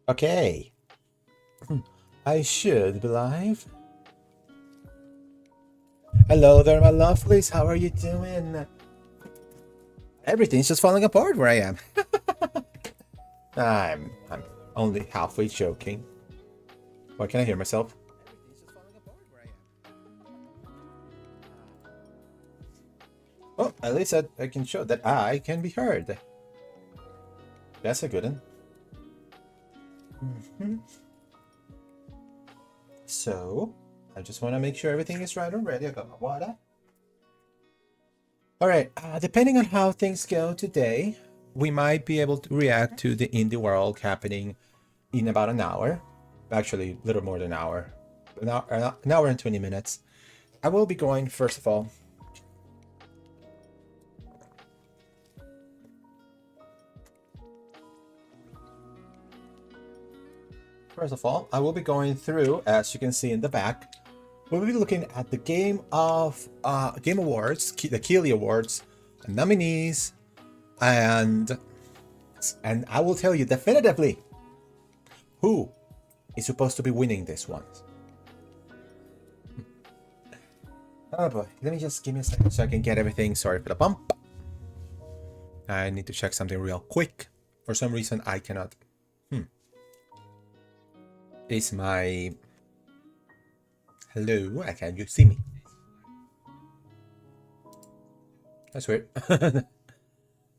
Okay. I should be live. Hello there, my lovelies. How are you doing? Everything's just falling apart where I am. I'm only halfway joking. Why can't I hear myself? Well, at least I can show that I can be heard. That's a good one. So, I just want to make sure everything is right already. I got my water. All right, depending on how things go today, we might be able to react to the indie world happening in about an hour. Actually, a little more than an hour. An hour and 20 minutes. I will be going, first of all, I will be going through, as you can see in the back, we'll be looking at the Game Awards, the Keeley Awards, nominees, and I will tell you definitively who is supposed to be winning this one. Oh boy, let me just give me a second so I can get everything. Sorry for the bump. I need to check something real quick. For some reason, I cannot. Is my... Hello, can you see me? That's weird. I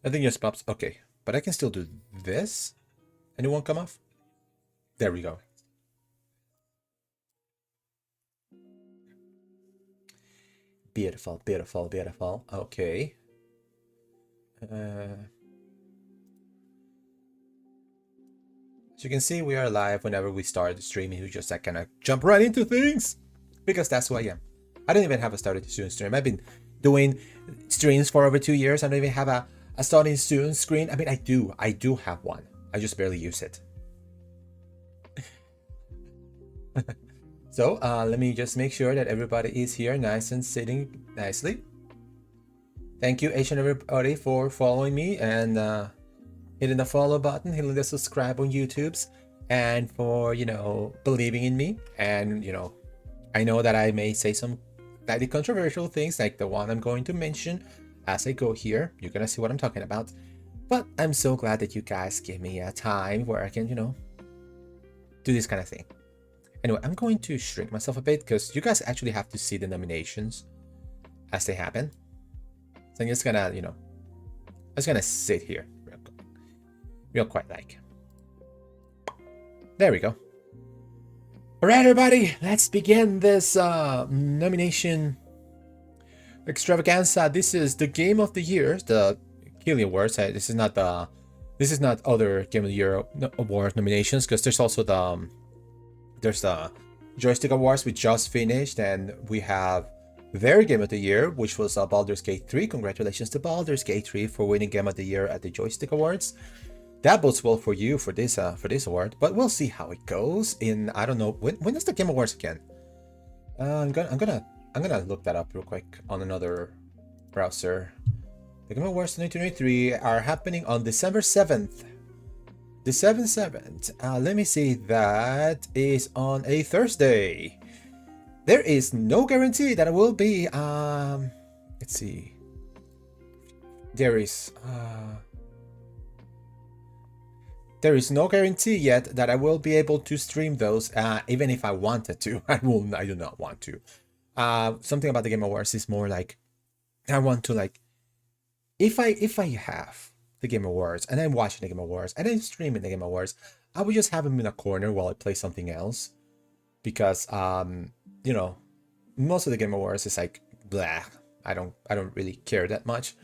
think just pops. Okay, but I can still do this. Anyone come off? There we go. Beautiful, beautiful, beautiful. Okay. As you can see, we are live whenever we start streaming. We just kind of jump right into things because that's who I am. I don't even have a started soon stream. I've been doing streams for over 2 years. I don't even have a starting soon screen. I mean, I do have one. I just barely use it. So let me just make sure that everybody is here, nice and sitting nicely. Thank you, each and everybody, for following me and hitting the follow button, hitting the subscribe on YouTube's, and for, you know, believing in me. And, you know, I know that I may say some slightly controversial things like the one I'm going to mention as I go here. You're gonna see what I'm talking about. But I'm so glad that you guys give me a time where I can, you know, do this kind of thing. Anyway, I'm going to shrink myself a bit because you guys actually have to see the nominations as they happen. So I'm just gonna, you know, I'm just gonna sit here real quiet like. There we go. All right, everybody, let's begin this nomination extravaganza. This is the Game of the Year, the Keeley Awards. This is not other Game of the Year award nominations because there's also the Joystick Awards we just finished, and we have their Game of the Year, which was Baldur's Gate 3. Congratulations to Baldur's Gate 3 for winning Game of the Year at the Joystick Awards. That bodes well for you for this award, but we'll see how it goes. In, I don't know, when is the Game Awards again? I'm gonna look that up real quick on another browser. The Game Awards 2023 are happening on December 7th. December 7th. Let me see. That is on a Thursday. There is no guarantee that it will be. Let's see. There is no guarantee yet that I will be able to stream those. Even if I wanted to, I do not want to. Something about the Game Awards is more like I want to, like, if I have the Game Awards and I'm watching the Game Awards and I'm streaming the Game Awards, I would just have them in a corner while I play something else, because you know, most of the Game Awards is like blah. I don't really care that much,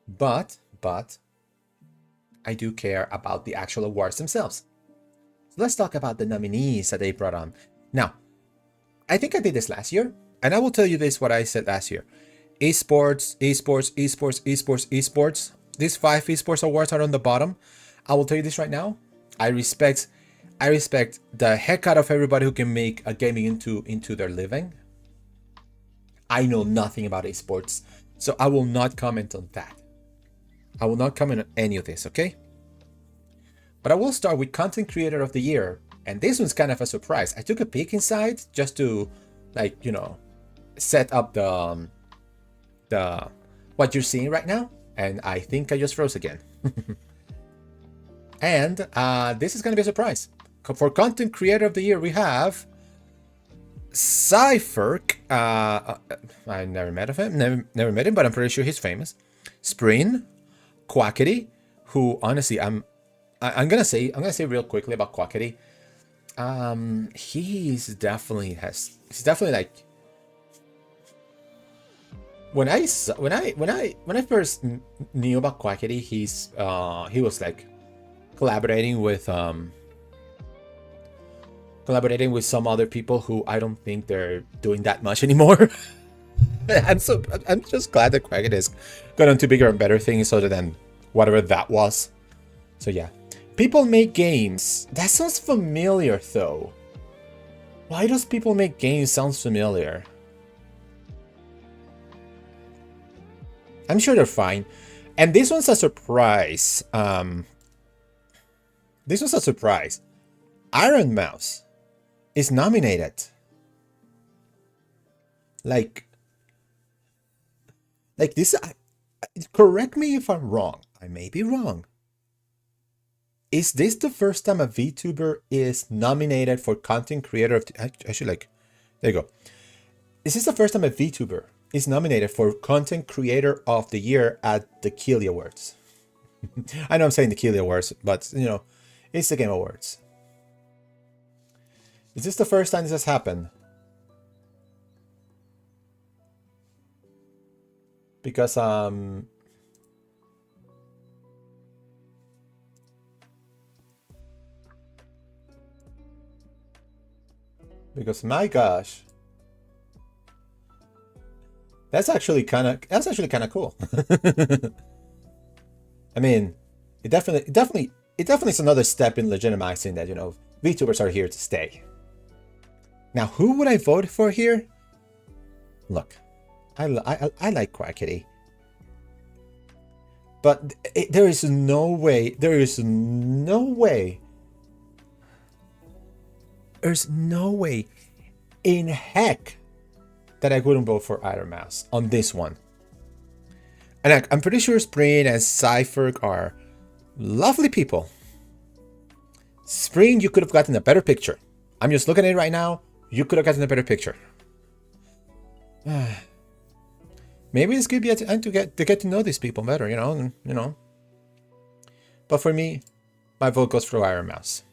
but I do care about the actual awards themselves. So let's talk about the nominees that they brought on. Now, I think I did this last year, and I will tell you this, what I said last year. Esports. These 5 esports awards are on the bottom. I will tell you this right now. I respect the heck out of everybody who can make a gaming into their living. I know nothing about esports, so I will not comment on that. I will not comment on any of this, okay? But I will start with Content Creator of the Year. And this one's kind of a surprise. I took a peek inside just to, like, you know, set up the what you're seeing right now. And I think I just froze again. And this is going to be a surprise. For Content Creator of the Year, we have Cypherk. I never met of him. Never met him, but I'm pretty sure he's famous. Spring, Quackity, who honestly I'm gonna say real quickly about Quackity. He's definitely like, when I first knew about Quackity, he was like collaborating with some other people who I don't think they're doing that much anymore. I'm just glad that Quackity has got on to bigger and better things other than whatever that was. So yeah. People Make Games. That sounds familiar though. Why does People Make Games sound familiar? I'm sure they're fine. And this one's a surprise. This was a surprise. Iron Mouse is nominated. Like this. Correct me if I'm wrong. I may be wrong. Is this the first time a VTuber is nominated for Content Creator of the... Actually, like, there you go. Is this the first time a VTuber is nominated for Content Creator of the Year at the Keeley Awards? I know I'm saying the Keeley Awards, but, you know, it's the Game Awards. Is this the first time this has happened? Because, my gosh, that's actually kind of cool. I mean, it definitely is another step in legitimizing that, you know, VTubers are here to stay. Now, who would I vote for here? Look, I like Quackity, but there is no way. There's no way in heck that I wouldn't vote for Iron Mouse on this one. And I'm pretty sure Spring and Cypher are lovely people. Spring, you could have gotten a better picture. I'm just looking at it right now. You could have gotten a better picture. Maybe this could be a time to get to know these people better, you know. But for me, my vote goes for Iron Mouse.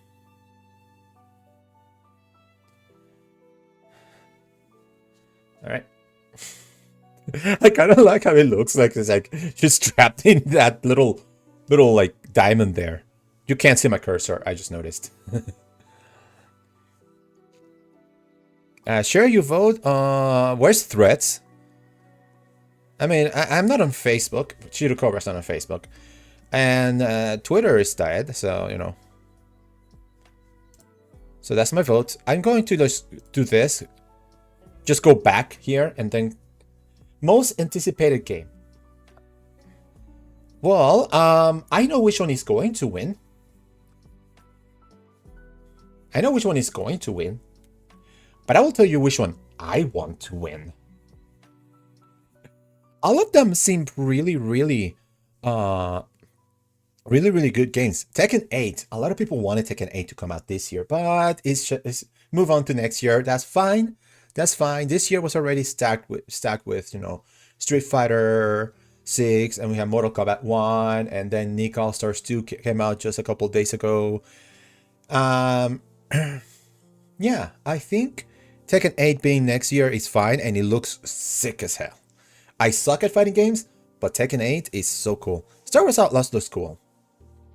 All right. I kind of like how it looks like it's like she's trapped in that little like diamond there. You can't see my cursor. I just noticed. Share your vote. Where's Threads? I mean, I'm not on Facebook. Cheeto Cobra's not on Facebook. And Twitter is dead, so, you know. So that's my vote. I'm going to just do this. Just go back here and then... Most anticipated game. Well, I know which one is going to win. But I will tell you which one I want to win. All of them seem really good games. Tekken 8. A lot of people wanted Tekken 8 to come out this year, but it's move on to next year. That's fine. This year was already stacked with, you know, Street Fighter 6, and we have Mortal Kombat 1, and then Nick All Stars 2 came out just a couple days ago. Yeah, I think Tekken 8 being next year is fine, and it looks sick as hell. I suck at fighting games, but Tekken 8 is so cool. Star Wars Outlaws looks cool,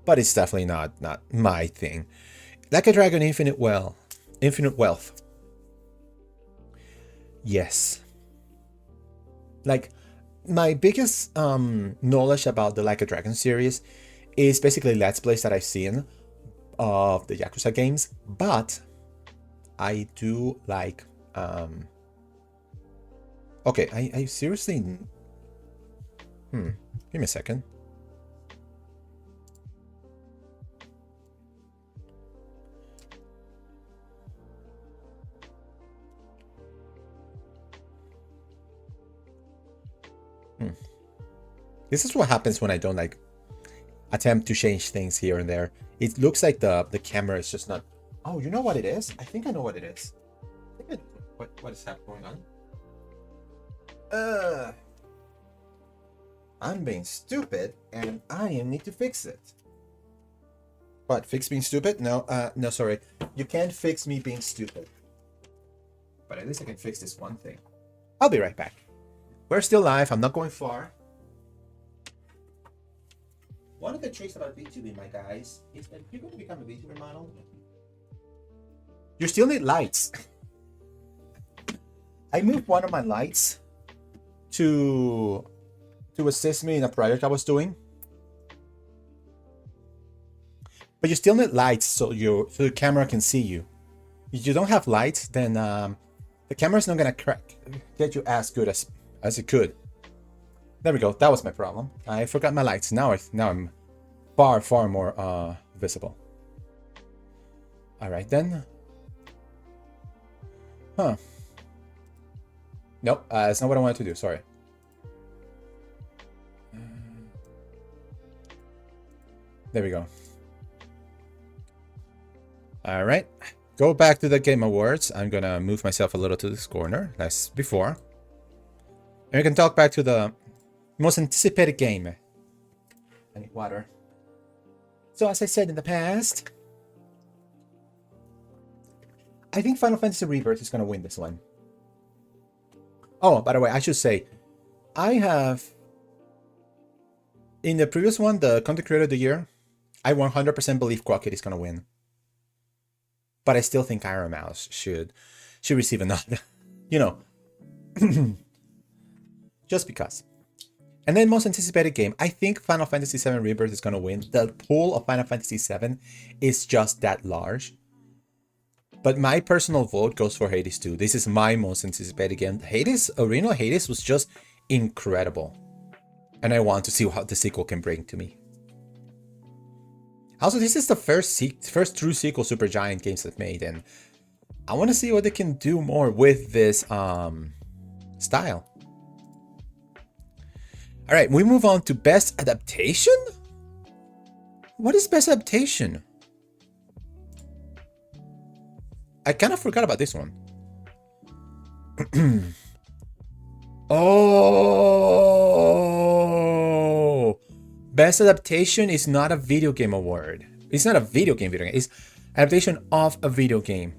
but it's definitely not my thing. Like a Dragon Infinite Wealth. Yes. Like, my biggest knowledge about the Like a Dragon series is basically Let's Plays that I've seen of the Yakuza games, but I do like... Okay, I seriously... Give me a second. This is what happens when I don't like attempt to change things here and there. It looks like the camera is just not. Oh, you know what it is? I think I know what it is. What is going on? I'm being stupid, and I need to fix it. What? Fix being stupid? No, no, sorry. You can't fix me being stupid. But at least I can fix this one thing. I'll be right back. We're still live. I'm not going far. One of the tricks about VTubing, my guys, is that if you're going to become a VTuber model, you still need lights. I moved one of my lights to assist me in a project I was doing. But you still need lights so the camera can see you. If you don't have lights, then the camera's not gonna get you as good as it could. There we go. That was my problem. I forgot my lights. Now I'm far more visible. All right then. Huh. Nope. That's not what I wanted to do. Sorry. There we go. All right. Go back to the Game Awards. I'm gonna move myself a little to this corner, as before. And we can talk back to the most anticipated game. I need water. So as I said in the past, I think Final Fantasy Rebirth is gonna win this one. Oh, by the way, I should say, I have, in the previous one, the Content Creator of the Year, I 100% believe Crockett is gonna win. But I still think Iron Mouse should receive a nod. You know. Just because. And then most anticipated game. I think Final Fantasy VII Rebirth is going to win. The pool of Final Fantasy VII is just that large. But my personal vote goes for Hades 2. This is my most anticipated game. Hades, original Hades was just incredible. And I want to see what the sequel can bring to me. Also, this is the first true sequel Supergiant Games have made, and I want to see what they can do more with this style. All right, we move on to Best Adaptation? What is Best Adaptation? I kind of forgot about this one. Oh! Best Adaptation is not a video game award. It's not a video game. It's adaptation of a video game.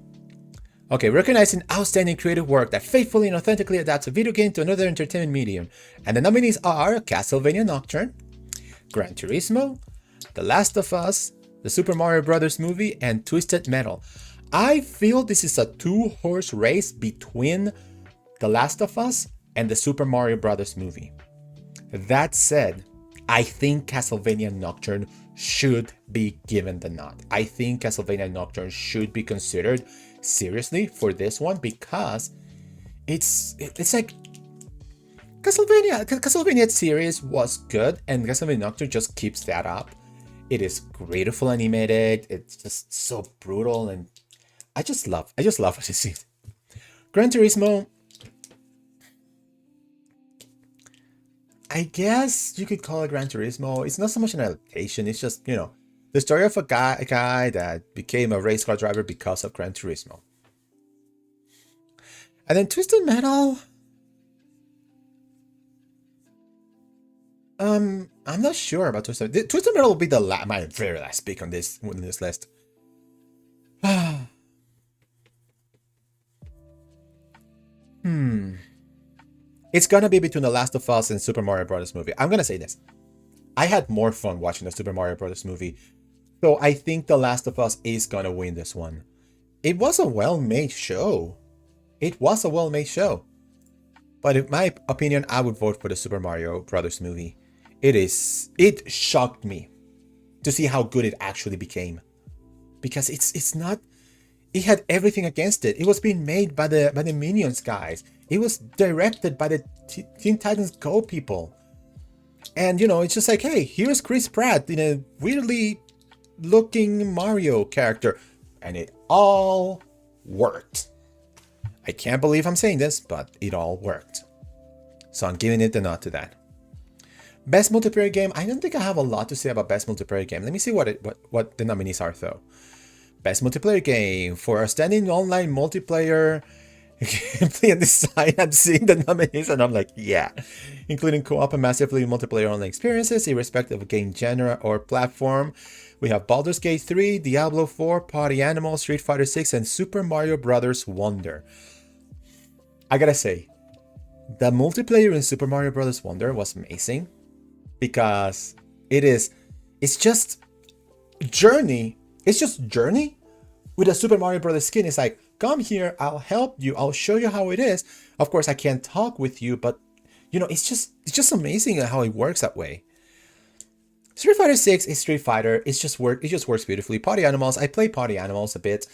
Okay, recognizing outstanding creative work that faithfully and authentically adapts a video game to another entertainment medium. And the nominees are Castlevania Nocturne, Gran Turismo, The Last of Us, the Super Mario Bros. Movie, and Twisted Metal. I feel this is a two-horse race between The Last of Us and the Super Mario Bros. Movie. That said, I think Castlevania Nocturne should be given the nod. I think Castlevania Nocturne should be considered seriously for this one because it's like Castlevania series was good and Castlevania Nocturne just keeps that up. It is beautiful animated. It's just so brutal and I just love what I see. Gran Turismo, I guess you could call it Gran Turismo. It's not so much an adaptation. It's just, you know, the story of a guy that became a race car driver because of Gran Turismo. And then Twisted Metal. I'm not sure about Twisted Metal. Twisted Metal will be my very last pick on this list. It's gonna be between The Last of Us and Super Mario Bros. Movie. I'm gonna say this. I had more fun watching the Super Mario Bros. Movie. So I think The Last of Us is gonna win this one. It was a well-made show. But in my opinion, I would vote for the Super Mario Bros. Movie. It shocked me to see how good it actually became. Because it had everything against it. It was being made by the Minions guys. It was directed by the Teen Titans Go people. And, you know, it's just like, hey, here's Chris Pratt in a weirdly looking Mario character. And it all worked. I can't believe I'm saying this, but it all worked. So I'm giving it the nod to that. Best multiplayer game. I don't think I have a lot to say about best multiplayer game. Let me see what the nominees are though. Best multiplayer game for a standing online multiplayer gameplay and design. I'm seeing the nominees and I'm like, yeah, including co-op and massively multiplayer online experiences, irrespective of game genre or platform. We have Baldur's Gate 3, Diablo 4, Party Animals, Street Fighter 6, and Super Mario Bros. Wonder. I gotta say, the multiplayer in Super Mario Bros. Wonder was amazing because it's just Journey. It's just Journey with a Super Mario Bros. Skin. It's like, come here, I'll help you, I'll show you how it is. Of course, I can't talk with you, but you know, it's just amazing how it works that way. Street Fighter 6 is Street Fighter. It just works beautifully. Party Animals, I play Party Animals a bit.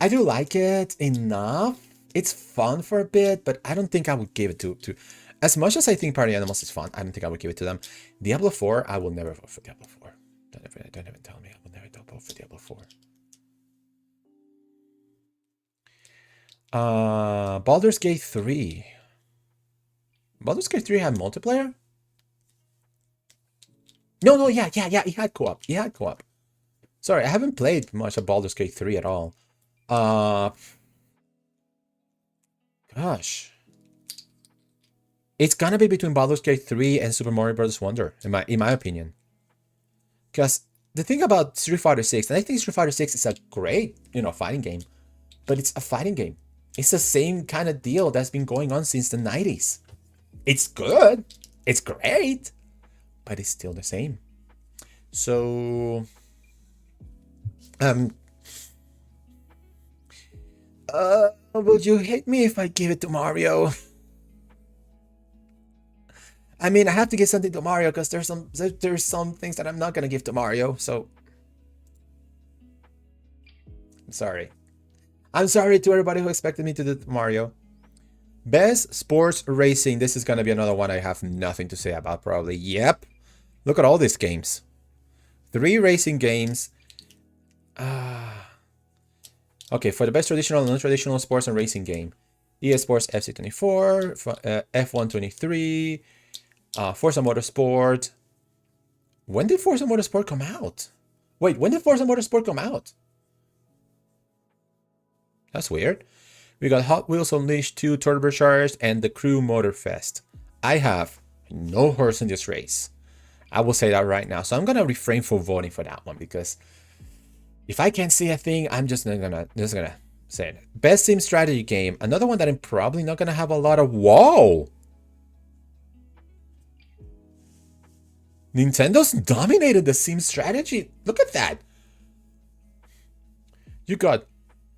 I do like it enough. It's fun for a bit, but I don't think I would give it to as much as I think Party Animals is fun. I don't think I would give it to them. Diablo 4, I will never vote for Diablo 4. Don't even tell me. I will never vote for Diablo 4. Baldur's Gate 3. Baldur's Gate 3 had multiplayer? No, yeah, it had co-op. It had co-op. Sorry, I haven't played much of Baldur's Gate 3 at all. Gosh. It's gonna be between Baldur's Gate 3 and Super Mario Bros. Wonder, in my opinion. Because the thing about Street Fighter 6, and I think Street Fighter 6 is a great, fighting game, but it's a fighting game. It's the same kind of deal that's been going on since the 90s. It's good. It's great. But it's still the same. So... would you hate me if I give it to Mario? I mean, I have to give something to Mario because there's some things that I'm not gonna give to Mario, so... I'm sorry. I'm sorry to everybody who expected me to do Mario. Best sports racing. This is gonna be another one I have nothing to say about, probably. Yep. Look at all these games. 3 racing games. Okay, for the best traditional and non-traditional sports and racing game. EA Sports FC24, F123, Forza Motorsport. When did Forza Motorsport come out? Wait, when did Forza Motorsport come out? That's weird. We got Hot Wheels Unleashed 2 Turbocharged and the Crew Motorfest. I have no horse in this race. I will say that right now. So I'm gonna refrain from voting for that one because if I can't see a thing, I'm just gonna say it. Best Sim Strategy Game. Another one that I'm probably not gonna have a lot of. Whoa! Nintendo's dominated the Sim Strategy. Look at that. You got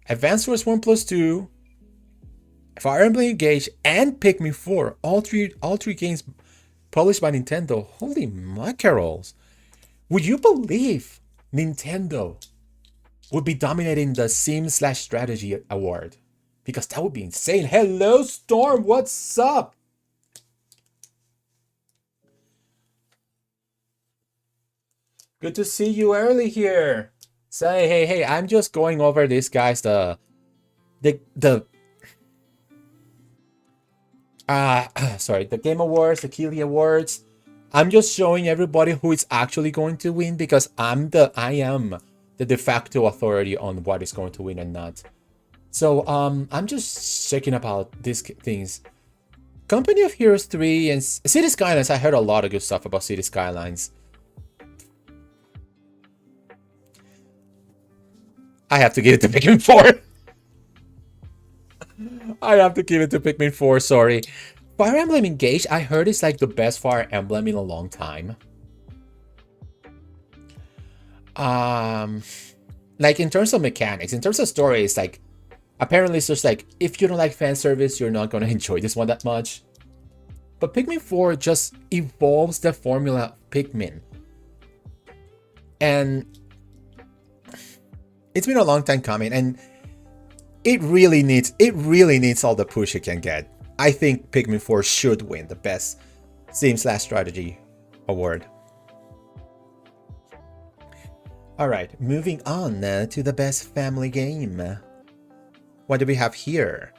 Advance Wars 1+2, Fire Emblem Engage, and Pikmin 4. All three games published by Nintendo. Holy mackerels. Would you believe Nintendo would be dominating the Sim/Strategy award? Because that would be insane. Hello, Storm. What's up? Good to see you early here. Say, hey, I'm just going over this, guys. Sorry, the Game Awards, the Keighley Awards. I'm just showing everybody who is actually going to win because I am the de facto authority on what is going to win and not. So I'm just checking about these things. Company of Heroes 3 and City Skylines. I heard a lot of good stuff about City Skylines. I have to give it to Pikmin 4. I have to give it to Pikmin 4, sorry. Fire Emblem Engage, I heard it's like the best Fire Emblem in a long time. Like in terms of mechanics, in terms of story, it's like, apparently it's just like, if you don't like fan service, you're not gonna enjoy this one that much. But Pikmin 4 just evolves the formula of Pikmin. And it's been a long time coming, and it really needs all the push it can get. I think Pikmin 4 should win the best Sim/Strategy award. Alright, moving on to the best family game. What do we have here?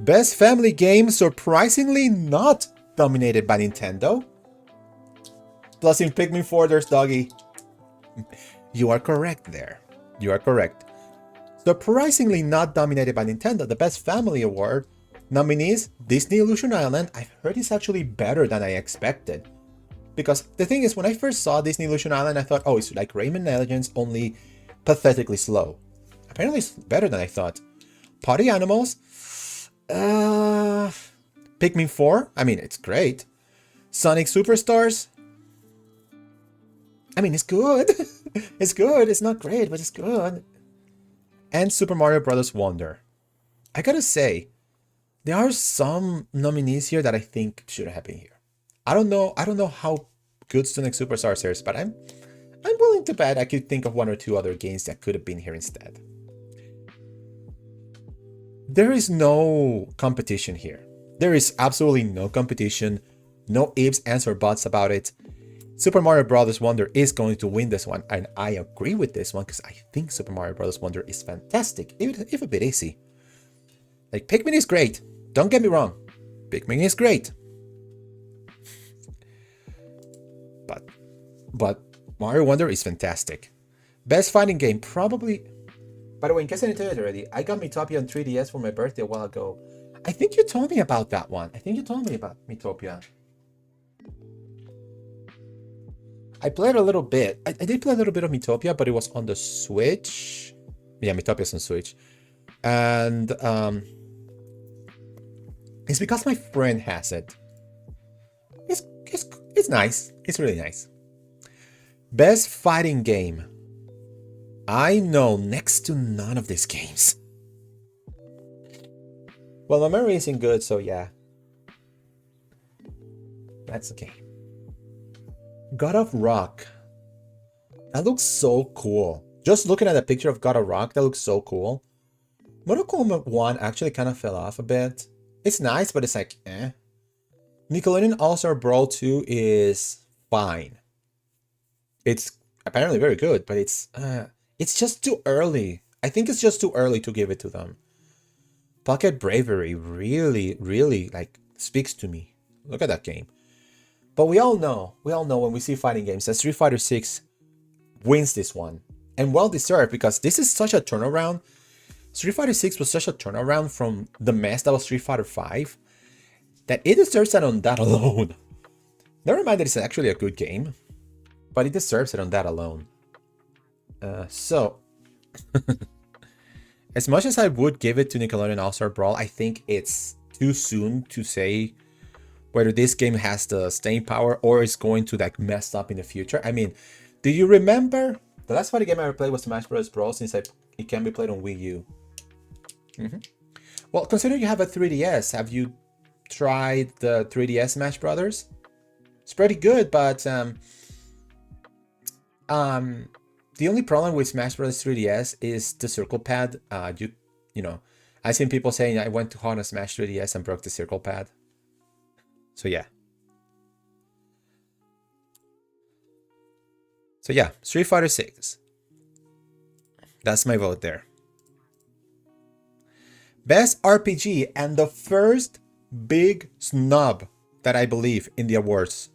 Best family game, surprisingly not dominated by Nintendo. Plus in Pikmin 4, there's Doggy. You are correct there. You are correct. Surprisingly not dominated by Nintendo, the Best Family Award. Nominees, Disney Illusion Island. I've heard it's actually better than I expected. Because the thing is, when I first saw Disney Illusion Island, I thought, oh, it's like Rayman Legends, only pathetically slow. Apparently it's better than I thought. Party Animals. Pikmin 4. I mean, it's great. Sonic Superstars. I mean, it's good. It's good. It's not great, but it's good. And Super Mario Bros. Wonder. I gotta say, there are some nominees here that I think should have been here. I don't know how good Sonic Superstars is, but I'm willing to bet I could think of one or two other games that could have been here instead. There is no competition here. There is absolutely no competition. No ifs, ands, or buts about it. Super Mario Bros. Wonder is going to win this one, and I agree with this one because I think Super Mario Bros. Wonder is fantastic, if a bit easy. Like, Pikmin is great. Don't get me wrong. Pikmin is great. But Mario Wonder is fantastic. Best fighting game, probably... By the way, in case I didn't tell you already, I got Miitopia on 3DS for my birthday a while ago. I think you told me about that one. I think you told me about Miitopia. I played a little bit. I did play a little bit of Miitopia, but it was on the Switch. Yeah, Miitopia's on Switch. And it's because my friend has it. It's nice. It's really nice. Best fighting game. I know next to none of these games. Well, my memory isn't good, so yeah. That's okay. God of Rock. That looks so cool. Just looking at a picture of God of Rock, that looks so cool. Mortal Kombat 1 actually kind of fell off a bit. It's nice, but it's like, eh. Nickelodeon All-Star Brawl 2 is fine. It's apparently very good, but it's just too early. I think it's just too early to give it to them. Pocket Bravery really, really like speaks to me. Look at that game. But we all know when we see fighting games that Street Fighter 6 wins this one. And well deserved, because this is such a turnaround. Street Fighter 6 was such a turnaround from the mess that was Street Fighter 5 that it deserves it on that alone. Never mind that it's actually a good game, but it deserves it on that alone. So, as much as I would give it to Nickelodeon All-Star Brawl, I think it's too soon to say whether this game has the staying power or is going to like mess up in the future. I mean, do you remember the last fighting game I ever played was Smash Bros. Brawl, since it can be played on Wii U. Well, considering you have a 3DS, have you tried the 3DS Smash Brothers? It's pretty good, but the only problem with Smash Bros. 3DS is the circle pad. You know, I've seen people saying I went too hard on Smash 3DS and broke the circle pad. So yeah. Street Fighter 6. That's my vote there. Best RPG and the first big snub that I believe in the awards.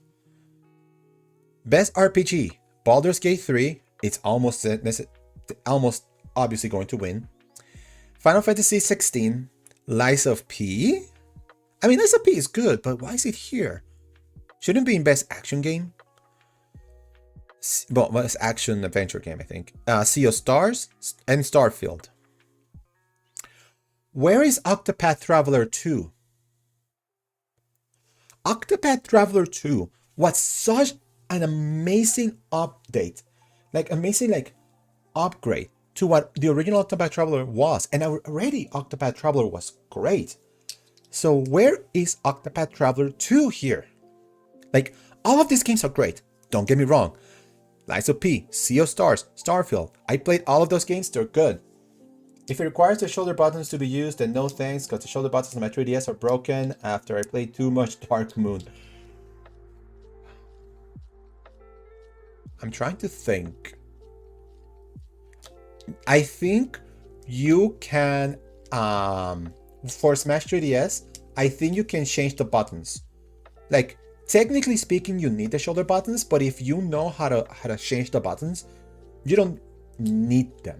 Best RPG, Baldur's Gate 3. It's almost obviously going to win. Final Fantasy 16, Lies of P. I mean, Lies of P is good, but why is it here? Shouldn't be in Best Action Game. Well, Best Action Adventure Game, I think. Sea of Stars and Starfield. Where is Octopath Traveler 2? Octopath Traveler 2 was such an amazing update. Amazing upgrade to what the original Octopath Traveler was. And already Octopath Traveler was great. So where is Octopath Traveler 2 here? All of these games are great. Don't get me wrong. Lies of P, Sea of Stars, Starfield. I played all of those games. They're good. If it requires the shoulder buttons to be used, then no thanks, because the shoulder buttons on my 3DS are broken after I played too much Dark Moon. I'm trying to think. I think you can, for Smash 3DS, I think you can change the buttons. Technically speaking, you need the shoulder buttons, but if you know how to change the buttons, you don't need them.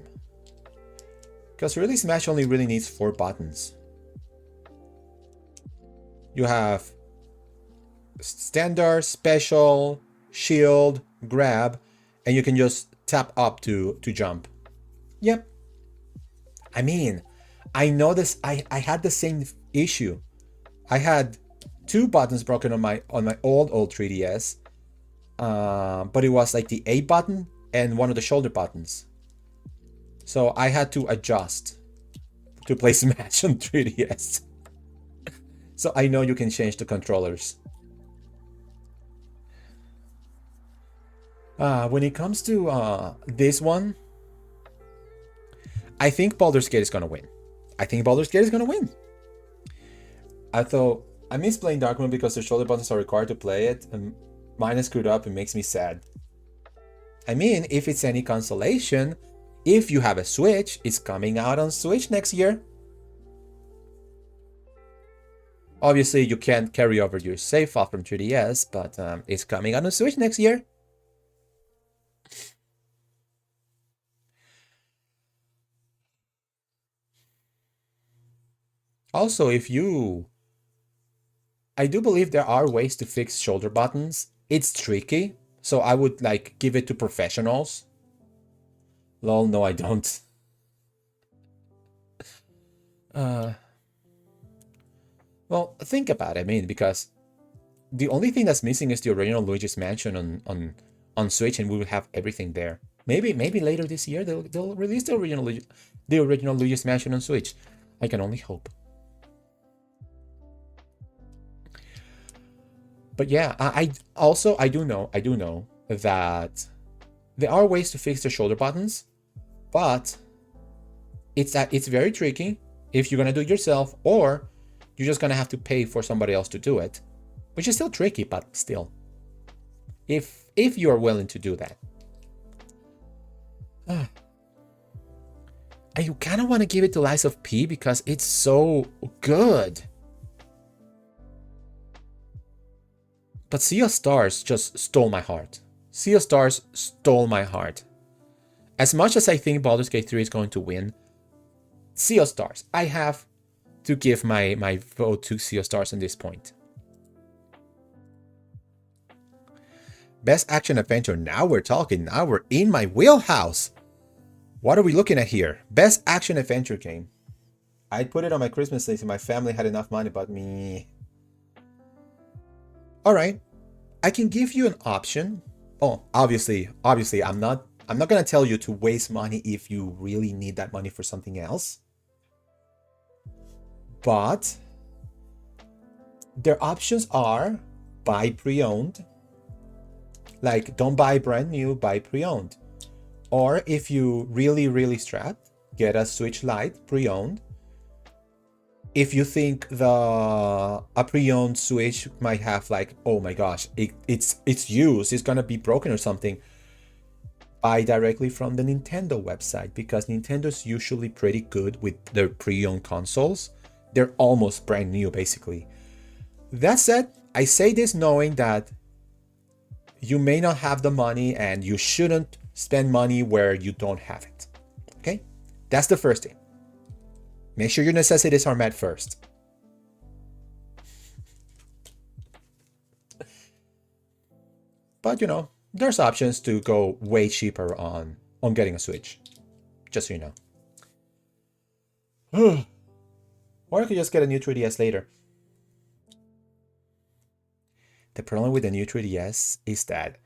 Because really Smash only really needs 4 buttons. You have standard, special, shield, grab, and you can just tap up to jump. Yep. I mean, I know this. I had the same issue. I had 2 buttons broken on my old 3DS, but it was like the A button and one of the shoulder buttons. So I had to adjust to play Smash on 3DS. So I know you can change the controllers. When it comes to this one, I think Baldur's Gate is gonna win. I think Baldur's Gate is gonna win. Although I miss playing Darkmoon because the shoulder buttons are required to play it, and mine is screwed up. It makes me sad. I mean, if it's any consolation, if you have a Switch, it's coming out on Switch next year. Obviously, you can't carry over your save file from 3DS, but it's coming out on Switch next year. Also, I do believe there are ways to fix shoulder buttons. It's tricky, so I would like give it to professionals. Lol, no, I don't. Well, think about it, I mean, because the only thing that's missing is the original Luigi's Mansion on Switch, and we will have everything there. Maybe later this year they'll release the original Luigi's Mansion on Switch. I can only hope. But yeah, I do know that there are ways to fix the shoulder buttons, but it's very tricky if you're gonna do it yourself, or you're just gonna have to pay for somebody else to do it, which is still tricky, but still, if you are willing to do that. I kind of want to give it to Lies of P because it's so good. But Sea of Stars just stole my heart. Sea of Stars stole my heart. As much as I think Baldur's Gate 3 is going to win, Sea of Stars, I have to give my vote to Sea of Stars at this point. Best action adventure. Now we're talking. Now we're in my wheelhouse. What are we looking at here? Best action adventure game. I'd put it on my Christmas list if my family had enough money, but me. All right, I can give you an option. Oh, obviously, I'm not gonna tell you to waste money if you really need that money for something else. But their options are buy pre-owned. Like, don't buy brand new, buy pre-owned. Or if you really strapped, get a Switch Lite pre-owned. If you think a pre-owned Switch might have like, oh my gosh, it's used, it's gonna be broken or something, buy directly from the Nintendo website, because Nintendo's usually pretty good with their pre-owned consoles. They're almost brand new, basically. That said, I say this knowing that you may not have the money and you shouldn't spend money where you don't have it. Okay? That's the first thing. Make sure your necessities are met first. But, you know, there's options to go way cheaper on getting a Switch. Just so you know. Or you could just get a new 3DS later. The problem with the new 3DS is that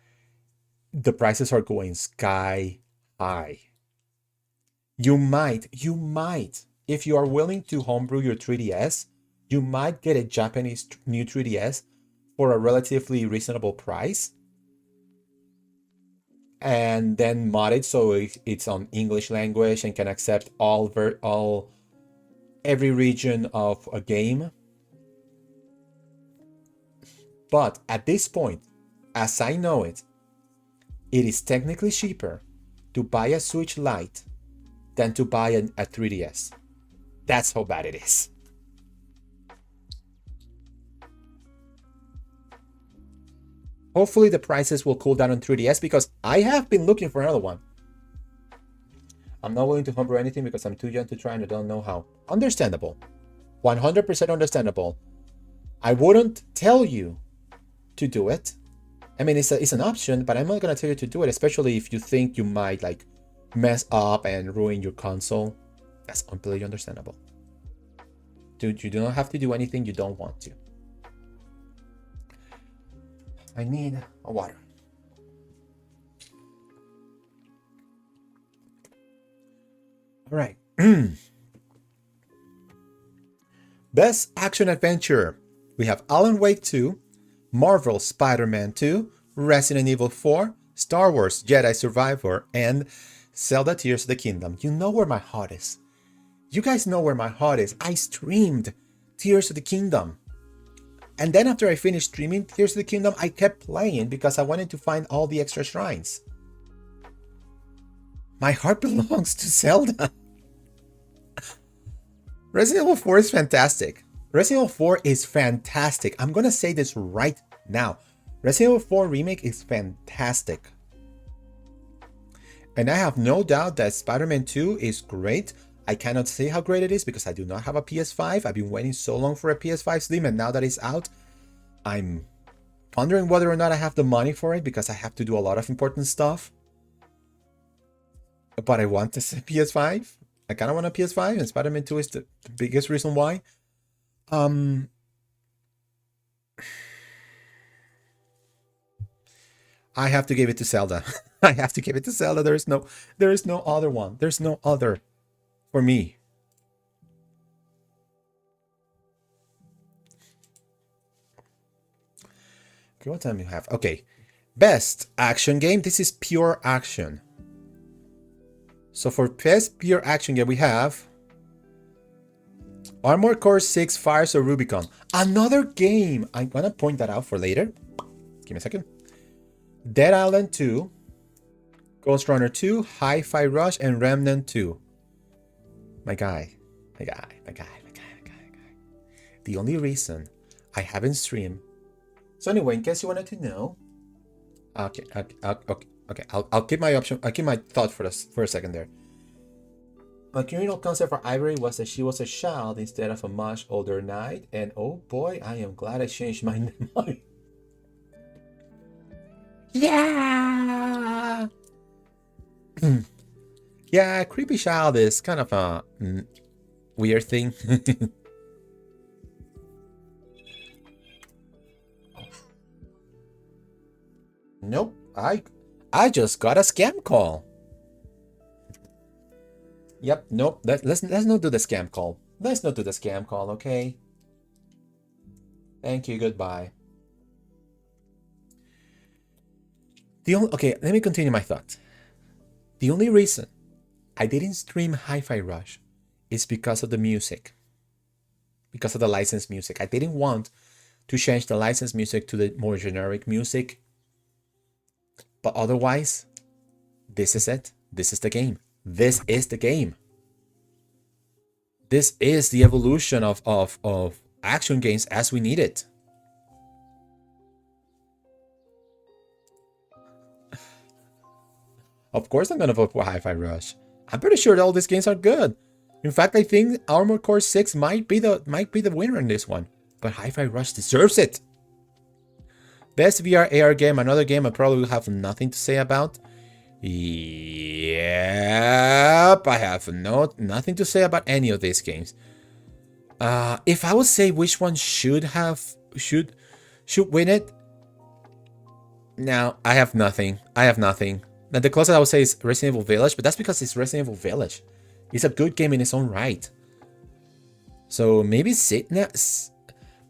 the prices are going sky high. You might, if you are willing to homebrew your 3DS, you might get a Japanese new 3DS for a relatively reasonable price. And then mod it so it's on English language and can accept every region of a game. But at this point, as I know it, it is technically cheaper to buy a Switch Lite than to buy a 3DS. That's how bad it is. Hopefully the prices will cool down on 3DS because I have been looking for another one. I'm not willing to homebrew anything because I'm too young to try and I don't know how. Understandable. 100% understandable. I wouldn't tell you to do it. I mean, it's an option, but I'm not gonna tell you to do it, especially if you think you might like mess up and ruin your console. That's completely understandable. Dude, you do not have to do anything you don't want to. I need a water. All right. Best Action Adventure. We have Alan Wake 2, Marvel Spider-Man 2, Resident Evil 4, Star Wars Jedi Survivor, and Zelda Tears of the Kingdom. You know where my heart is. You guys know where my heart is. I streamed Tears of the Kingdom. And then after I finished streaming Tears of the Kingdom, I kept playing because I wanted to find all the extra shrines. My heart belongs to Zelda. Resident Evil 4 is fantastic. Resident Evil 4 is fantastic. I'm gonna say this right now. Resident Evil 4 Remake is fantastic. And I have no doubt that Spider-Man 2 is great. I cannot say how great it is because I do not have a PS5. I've been waiting so long for a PS5 Slim, and now that it's out, I'm wondering whether or not I have the money for it because I have to do a lot of important stuff. But I want this PS5. I kind of want a PS5, and Spider-Man 2 is the biggest reason why. I have to give it to Zelda. I have to give it to Zelda. There is no other one. There's no other for me. Okay, what time do you have? Okay. Best action game. This is pure action. So for best pure action game, we have Armored Core 6 Fires of Rubicon. Another game. I'm gonna point that out for later. Give me a second. Dead Island 2, Ghost Runner 2, Hi-Fi Rush, and Remnant 2. My guy. The only reason I haven't streamed. So anyway, in case you wanted to know, okay. I'll keep my option. I'll keep my thought for a second there. My original concept for Ivory was that she was a child instead of a much older knight, and oh boy, I am glad I changed my mind. Yeah. Yeah, creepy child is kind of a weird thing. Nope, I just got a scam call. Yep, nope. Let's not do the scam call. Let's not do the scam call, okay? Thank you, goodbye. Okay, let me continue my thought. The only reason I didn't stream Hi-Fi Rush is because of the music. Because of the licensed music. I didn't want to change the licensed music to the more generic music. But otherwise, this is it. This is the game. This is the game. This is the evolution of action games as we need it. Of course I'm gonna vote for Hi-Fi Rush. I'm pretty sure that all these games are good. In fact, I think Armored Core 6 might be the winner in this one. But Hi-Fi Rush deserves it. Best VR AR game, another game I probably will have nothing to say about. Yep, I have nothing to say about any of these games. If I would say which one should win it, no, I have nothing. Now, the closest I would say is Resident Evil Village, but that's because it's Resident Evil Village. It's a good game in its own right. So maybe Synapse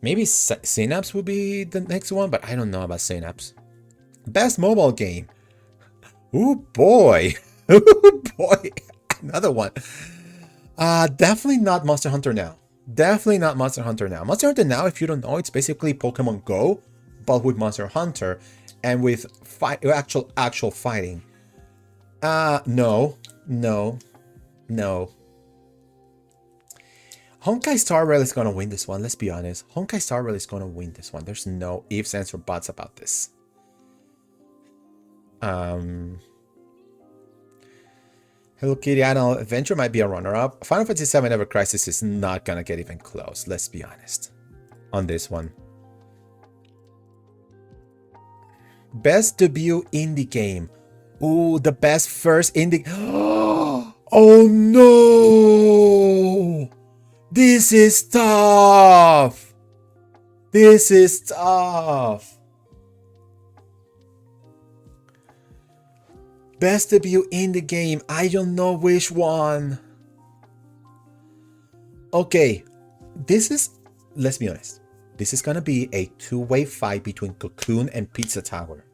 will be the next one, but I don't know about Synapse. Best mobile game. Oh boy. Oh boy. Another one. Definitely not Monster Hunter Now. Definitely not Monster Hunter Now. Monster Hunter Now, if you don't know, it's basically Pokemon Go, but with Monster Hunter and with actual fighting. No. Honkai Star Rail is gonna win this one, let's be honest. Honkai Star Rail is gonna win this one. There's no ifs, ands, or buts about this. Um, Hello Kitty, I know Adventure might be a runner-up. Final Fantasy VII Ever Crisis is not gonna get even close, let's be honest, on this one. Best debut indie game. Ooh, the best first indie. Oh no! This is tough! This is tough! Best debut indie game. I don't know which one. Okay, this is, let's be honest, this is gonna be a two-way fight between Cocoon and Pizza Tower.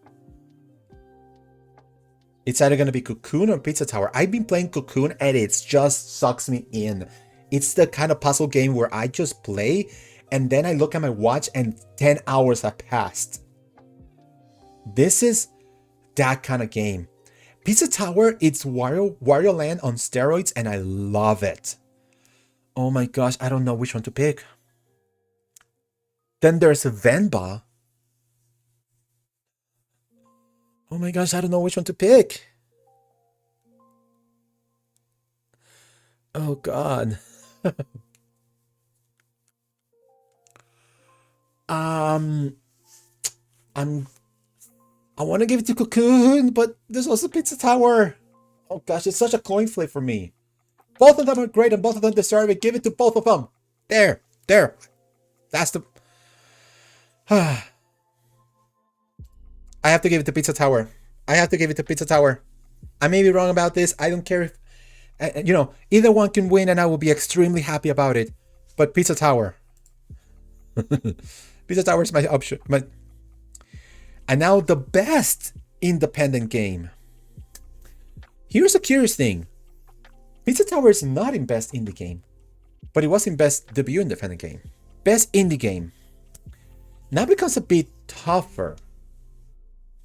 It's either gonna be Cocoon or Pizza Tower. I've been playing Cocoon and it just sucks me in. It's the kind of puzzle game where I just play and then I look at my watch and 10 hours have passed. This is that kind of game. Pizza Tower, it's Wario Land on steroids and I love it. Oh my gosh, I don't know which one to pick. Then there's Venba. Oh my gosh, I don't know which one to pick. Oh god. I want to give it to Cocoon, but there's also Pizza Tower. Oh gosh, it's such a coin flip for me. Both of them are great and both of them deserve it. Give it to both of them. There. That's the... I have to give it to Pizza Tower. I may be wrong about this. I don't care if... either one can win and I will be extremely happy about it. But Pizza Tower. Pizza Tower is my option. And now the best independent game. Here's a curious thing. Pizza Tower is not in best indie game, but it was in best debut independent game. Best indie game. Now becomes a bit tougher.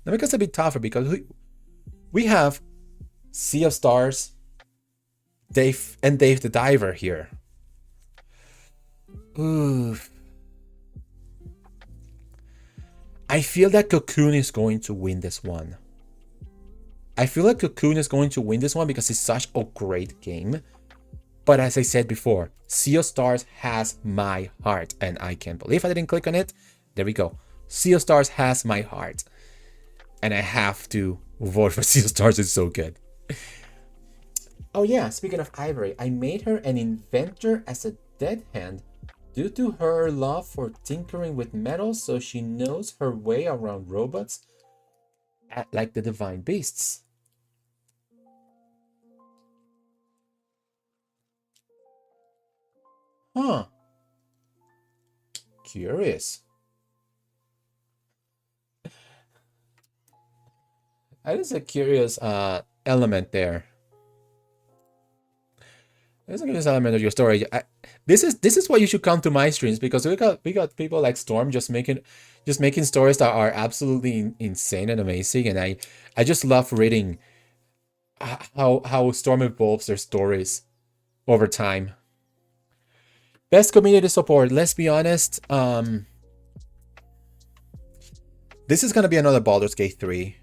Because we have Sea of Stars, Dave the Diver here. Oof. I feel that Cocoon is going to win this one. Because it's such a great game. But as I said before, Sea of Stars has my heart. And I can't believe I didn't click on it. There we go. Sea of Stars has my heart. And I have to vote for Sea of Stars. It's so good. Oh yeah, speaking of Ivory, I made her an inventor as a dead hand due to her love for tinkering with metals, so she knows her way around robots like the divine beasts. Huh. Curious. That is a curious element there. There's a curious element of your story. This is why you should come to my streams, because we got people like Storm just making stories that are absolutely insane and amazing, and I just love reading how Storm evolves their stories over time. Best community support. Let's be honest. This is gonna be another Baldur's Gate 3.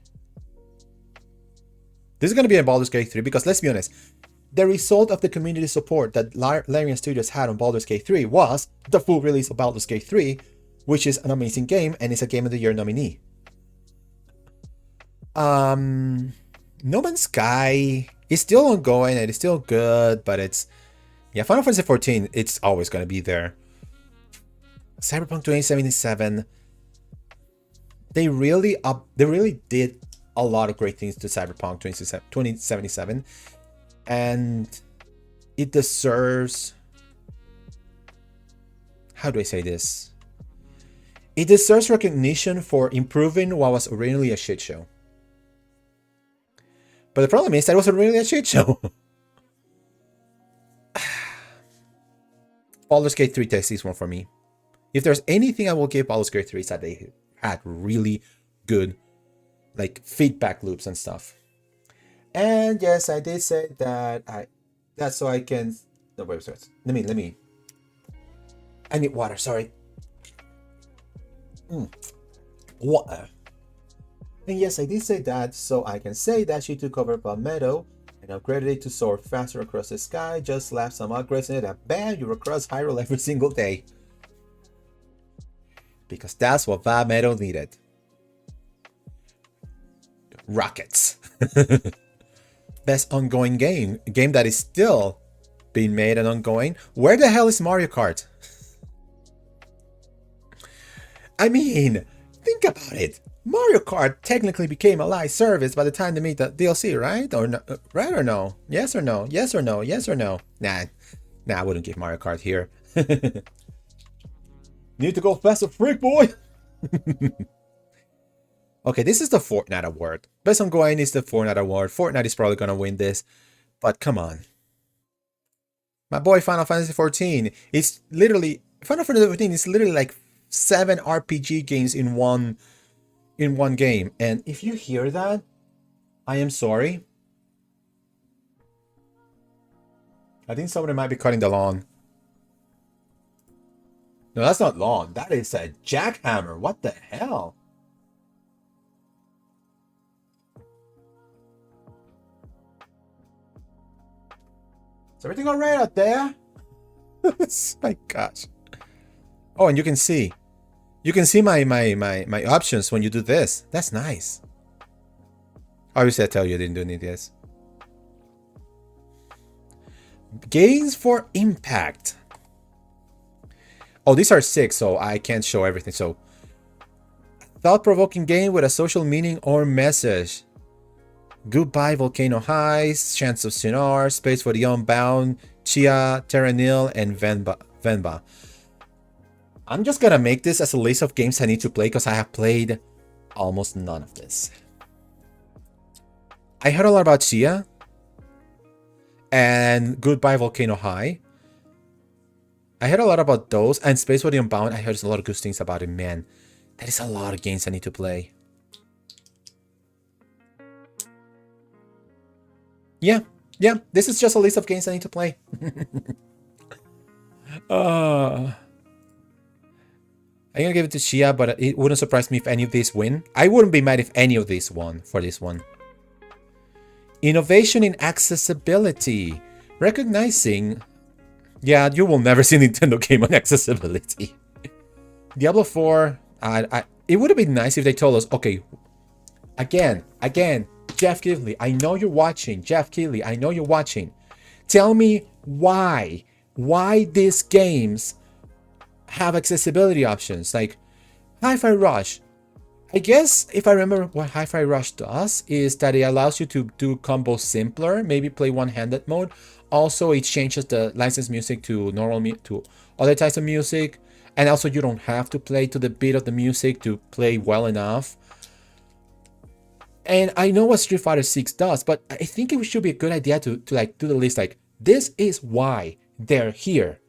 Because let's be honest, the result of the community support that Larian Studios had on Baldur's Gate 3 was the full release of Baldur's Gate 3, which is an amazing game and is a Game of the Year nominee. No Man's Sky is still ongoing and it's still good, but it's... Yeah, Final Fantasy XIV, it's always going to be there. Cyberpunk 2077, they really did a lot of great things to Cyberpunk 2077, and it deserves... How do I say this? It deserves recognition for improving what was originally a shit show. But the problem is that it wasn't really a shit show. Baldur's Gate 3 takes this one for me. If there's anything I will give Baldur's Gate 3 is that they had really good like feedback loops and stuff. And yes, I did say that that's so I can... No, wait, sorry. Let me. I need water, sorry. Water. And yes, I did say that, so I can say that she took over Palmetto and upgraded it to soar faster across the sky. Just slap some upgrades in it and bam, you're across Hyrule every single day. Because that's what Palmetto needed. Rockets. Best ongoing game. A game that is still being made and ongoing. Where the hell is Mario Kart? I mean, think about it. Mario Kart technically became a live service by the time they made the DLC, right? Or no, right or no? Yes or no? Yes or no? Yes or no? Nah, I wouldn't give Mario Kart here. Need to go faster, freak boy. Okay, this is the Fortnite award. Best ongoing is the Fortnite award. Fortnite is probably gonna win this, but come on. My boy Final Fantasy 14. It's literally Final Fantasy 14 is literally like 7 RPG games in one game. And if you hear that, I am sorry. I think somebody might be cutting the lawn. No, that's not lawn. That is a jackhammer. What the hell? Is everything all right out there? My gosh. Oh, and you can see my options when you do this. That's nice. Obviously, I tell you I didn't do any of this. Gains for impact. Oh, these are 6, so I can't show everything. So, thought-provoking game with a social meaning or message. Goodbye Volcano Heights, Chance of Sinar, Space for the Unbound, Chia, Terranil, and Venba. I'm just gonna make this as a list of games I need to play because I have played almost none of this. I heard a lot about Chia and Goodbye Volcano High. I heard a lot about those, and Space for the Unbound. I heard a lot of good things about it, man. That is a lot of games I need to play. Yeah, this is just a list of games I need to play. I'm gonna give it to Chia, but it wouldn't surprise me if any of these win. I wouldn't be mad if any of these won for this one. Innovation in accessibility. Recognizing... Yeah, you will never see Nintendo game on accessibility. Diablo 4... it would have been nice if they told us, okay, again, Jeff Keighley, I know you're watching. Jeff Keighley, I know you're watching. Tell me why these games have accessibility options. Like Hi-Fi Rush. I guess if I remember what Hi-Fi Rush does is that it allows you to do combos simpler, maybe play one-handed mode. Also, it changes the licensed music to to other types of music. And also you don't have to play to the beat of the music to play well enough. And I know what Street Fighter 6 does, but I think it should be a good idea to like do the list like, this is why they're here.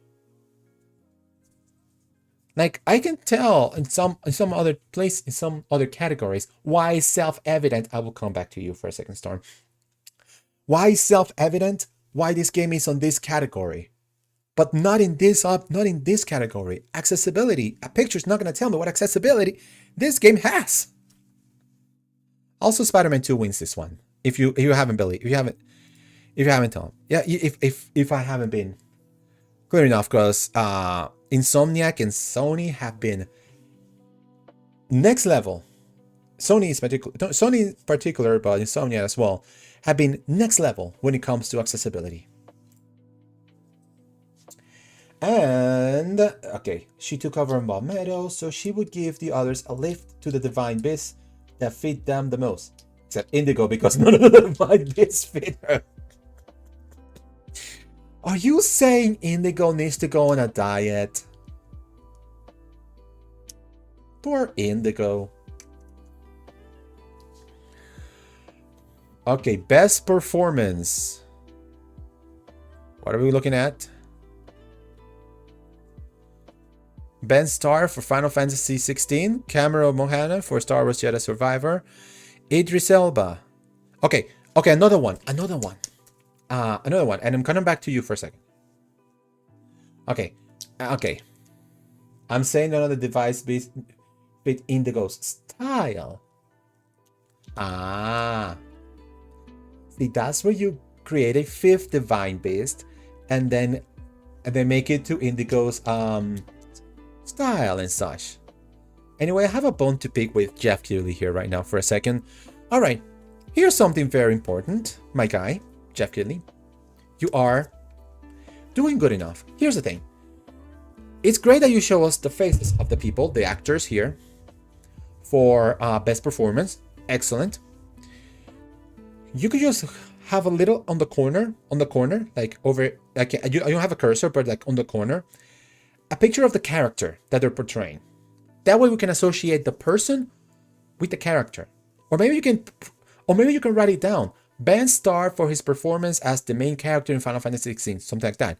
Like I can tell in some other place, in some other categories, why is self-evident. I will come back to you for a second, Storm. Why is self-evident why this game is on this category, but not in this category. Accessibility. A picture's not gonna tell me what accessibility this game has. Also, Spider-Man 2 wins this one. If you haven't told, yeah, if I haven't been clear enough, because Insomniac and Sony have been next level. Sony in particular, but Insomniac as well, have been next level when it comes to accessibility. And okay, she took over on Palmetto, so she would give the others a lift to the Divine Beasts that fit them the most. Except Indigo, because none of the Divine Beasts fit her. Are you saying Indigo needs to go on a diet? Poor Indigo. Okay, best performance. What are we looking at? Ben Starr for Final Fantasy 16, Cameron Mohana for Star Wars Jedi Survivor, Idris Elba. Okay, another one, and I'm coming back to you for a second. Okay. I'm saying none of the device fit Indigo's style. Ah, see, that's where you create a fifth divine beast, and then make it to Indigo's style and such. Anyway, I have a bone to pick with Jeff Keighley here right now for a second. All right, here's something very important, my guy, Jeff Keighley. You are doing good enough. Here's the thing. It's great that you show us the faces of the people, the actors here, for best performance. Excellent. You could just have a little on the corner, like over, like you don't have a cursor, but like on the corner, a picture of the character that they're portraying. That way we can associate the person with the character. Or maybe you can write it down. Ben Starr for his performance as the main character in Final Fantasy XVI, something like that.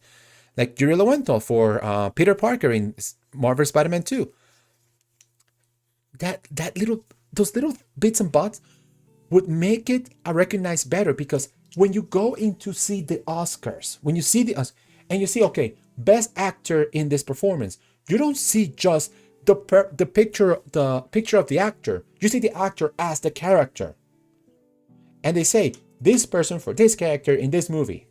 Like Yuri Lowenthal for Peter Parker in Marvel Spider-Man 2. Those little bits and bobs would make it recognize better, because when you go in to see the Oscars, when you see the Oscars, and you see, okay, best actor in this performance, you don't see just the picture of the actor. You see the actor as the character. And they say, this person for this character in this movie.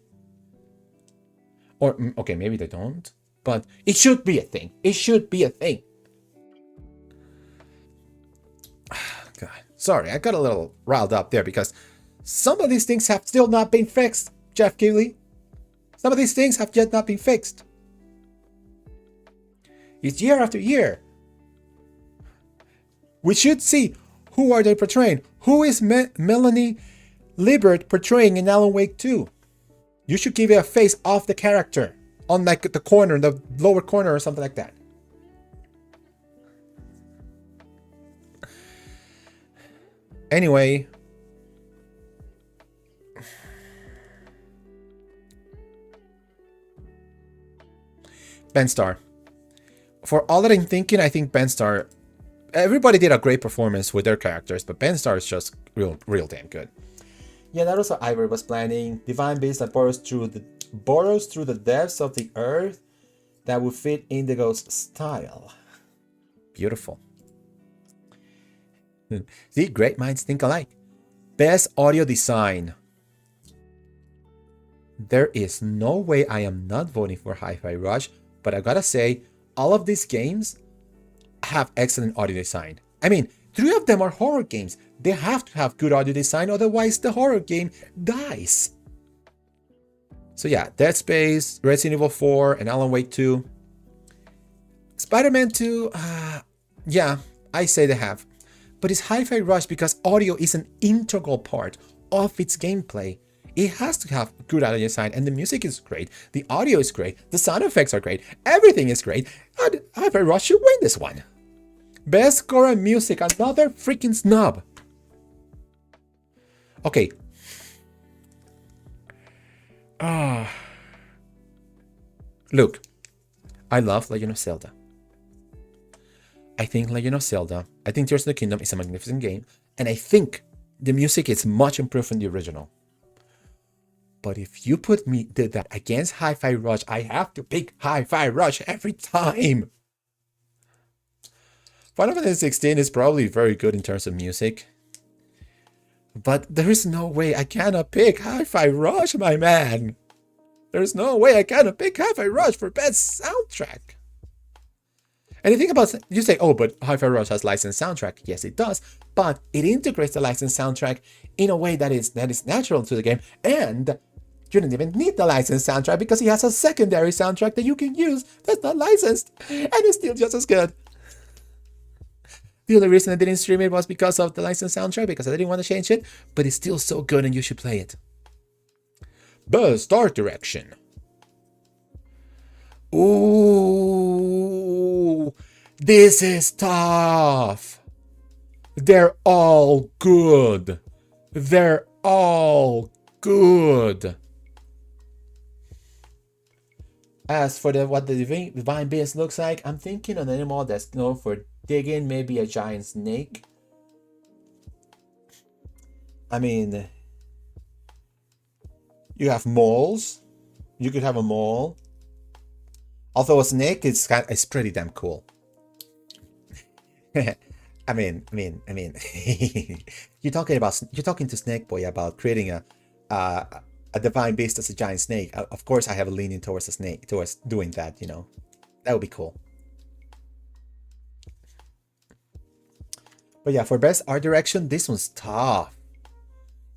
Or, okay, maybe they don't, but it should be a thing. It should be a thing. God, sorry, I got a little riled up there because some of these things have still not been fixed, Jeff Keighley. Some of these things have yet not been fixed. It's year after year. We should see, who are they portraying? Who is Melanie Liebert portraying in Alan Wake 2? You should give it a face of the character on like the corner, the lower corner or something like that. Anyway, Ben Starr. For all that I'm thinking, I think Ben Starr, everybody did a great performance with their characters, but Ben Starr is just real damn good. Yeah, that was what Ivory was planning. Divine beast that burrows through the depths of the earth that would fit Indigo's style. Beautiful. See, great minds think alike. Best audio design. There is no way I am not voting for Hi-Fi Rush, but I gotta say, all of these games have excellent audio design. I mean, 3 of them are horror games. They have to have good audio design, otherwise the horror game dies. So yeah, Dead Space, Resident Evil 4, and Alan Wake 2. Spider-Man 2, yeah, I say they have. But it's Hi-Fi Rush because audio is an integral part of its gameplay. It has to have good audio design, and the music is great, the audio is great, the sound effects are great, everything is great. Hi-Fi Rush should win this one. Best score and music, another freaking snub. Okay. Look, I love Legend of Zelda. I think Legend of Zelda, I think Tears of the Kingdom is a magnificent game, and I think the music is much improved from the original. But if you did that against Hi-Fi Rush, I have to pick Hi-Fi Rush every time. Final Fantasy XVI is probably very good in terms of music. But there is no way I cannot pick Hi-Fi Rush, my man. There's no way I cannot pick Hi-Fi Rush for best soundtrack. And you think about, you say, oh, but Hi-Fi Rush has licensed soundtrack. Yes, it does. But it integrates the licensed soundtrack in a way that is natural to the game. And you don't even need the licensed soundtrack because he has a secondary soundtrack that you can use that's not licensed. And it's still just as good. The only reason I didn't stream it was because of the licensed soundtrack, because I didn't want to change it. But it's still so good and you should play it. Best art direction. Ooh, this is tough. They're all good. They're all good. As for what the divine beast looks like, I'm thinking an animal that's known for digging, maybe a giant snake. I mean, you have moles. You could have a mole. Although a snake is pretty damn cool. I mean, you're talking to Snake Boy about creating uh, a divine beast as a giant snake. Of course, I have a leaning towards a snake, towards doing that. That would be cool. But yeah, for best art direction, this one's tough.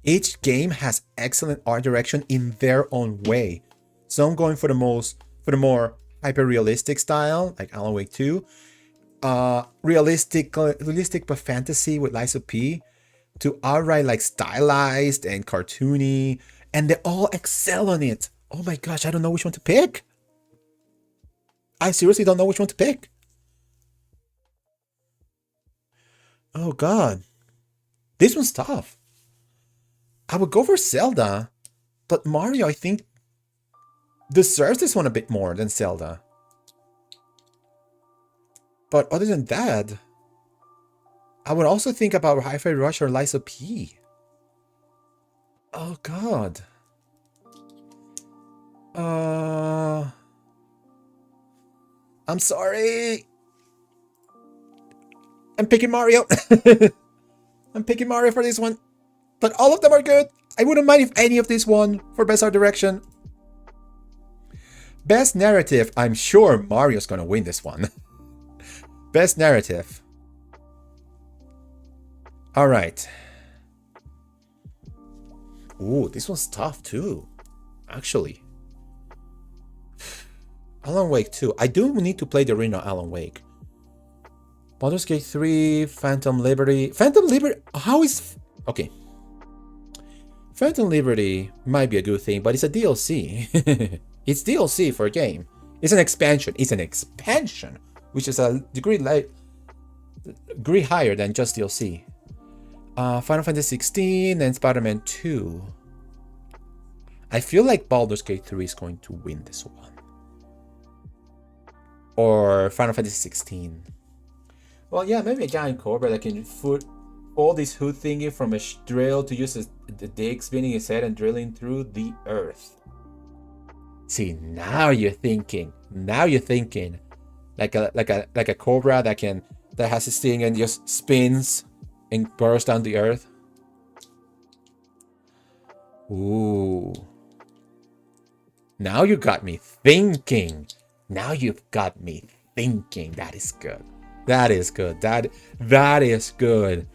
Each game has excellent art direction in their own way. So I'm going for the more hyper realistic style, like Alan Wake 2. Realistic but fantasy with Lies of P, to outright like stylized and cartoony, and they all excel on it. Oh my gosh, I don't know which one to pick. I seriously don't know which one to pick. Oh god, this one's tough. I would go for Zelda, but Mario, I think, deserves this one a bit more than Zelda. But other than that, I would also think about Hi-Fi Rush or Lies of P. Oh god. I'm sorry. I'm picking Mario. I'm picking Mario for this one. But all of them are good. I wouldn't mind if any of this won for best art direction. Best narrative, I'm sure Mario's gonna win this one. Best narrative. Alright. Ooh, this one's tough too. Actually. Alan Wake 2. I do need to play the original Alan Wake. Baldur's Gate 3, Phantom Liberty. Phantom Liberty, how is... Okay. Phantom Liberty might be a good thing, but it's a DLC. It's DLC for a game. It's an expansion. It's an expansion, which is a degree higher than just DLC. Final Fantasy 16 and Spider-Man 2. I feel like Baldur's Gate 3 is going to win this one. Or Final Fantasy 16. Well, yeah, maybe a giant cobra that can foot all this hood thingy from a drill to use the dick, spinning his head and drilling through the earth. See, now you're thinking. Now you're thinking. Like a cobra that has a sting and just spins and burrows down the earth. Ooh. Now you got me thinking. Now you've got me thinking. That is good. That is good. That is good.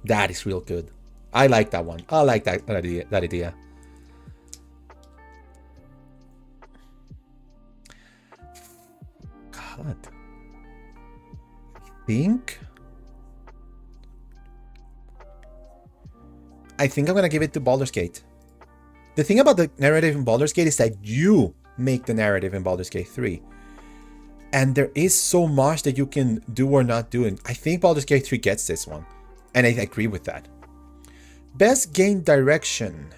That is real good. I like that one. I like that idea. God. I think I'm gonna give it to Baldur's Gate. The thing about the narrative in Baldur's Gate is that you make the narrative in Baldur's Gate 3. And there is so much that you can do or not do. And I think Baldur's Gate 3 gets this one. And I agree with that. Best game direction.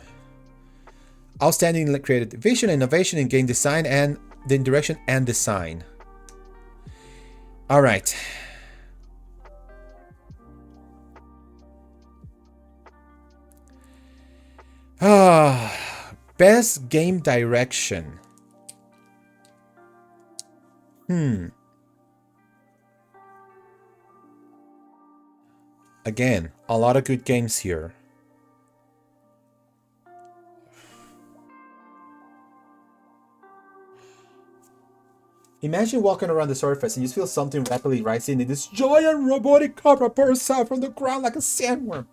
Outstanding creative vision, innovation in game design, and the direction and design. All right. Best game direction. Again, a lot of good games here. Imagine walking around the surface and you feel something rapidly rising and this giant robotic cobra bursts out from the ground like a sandworm.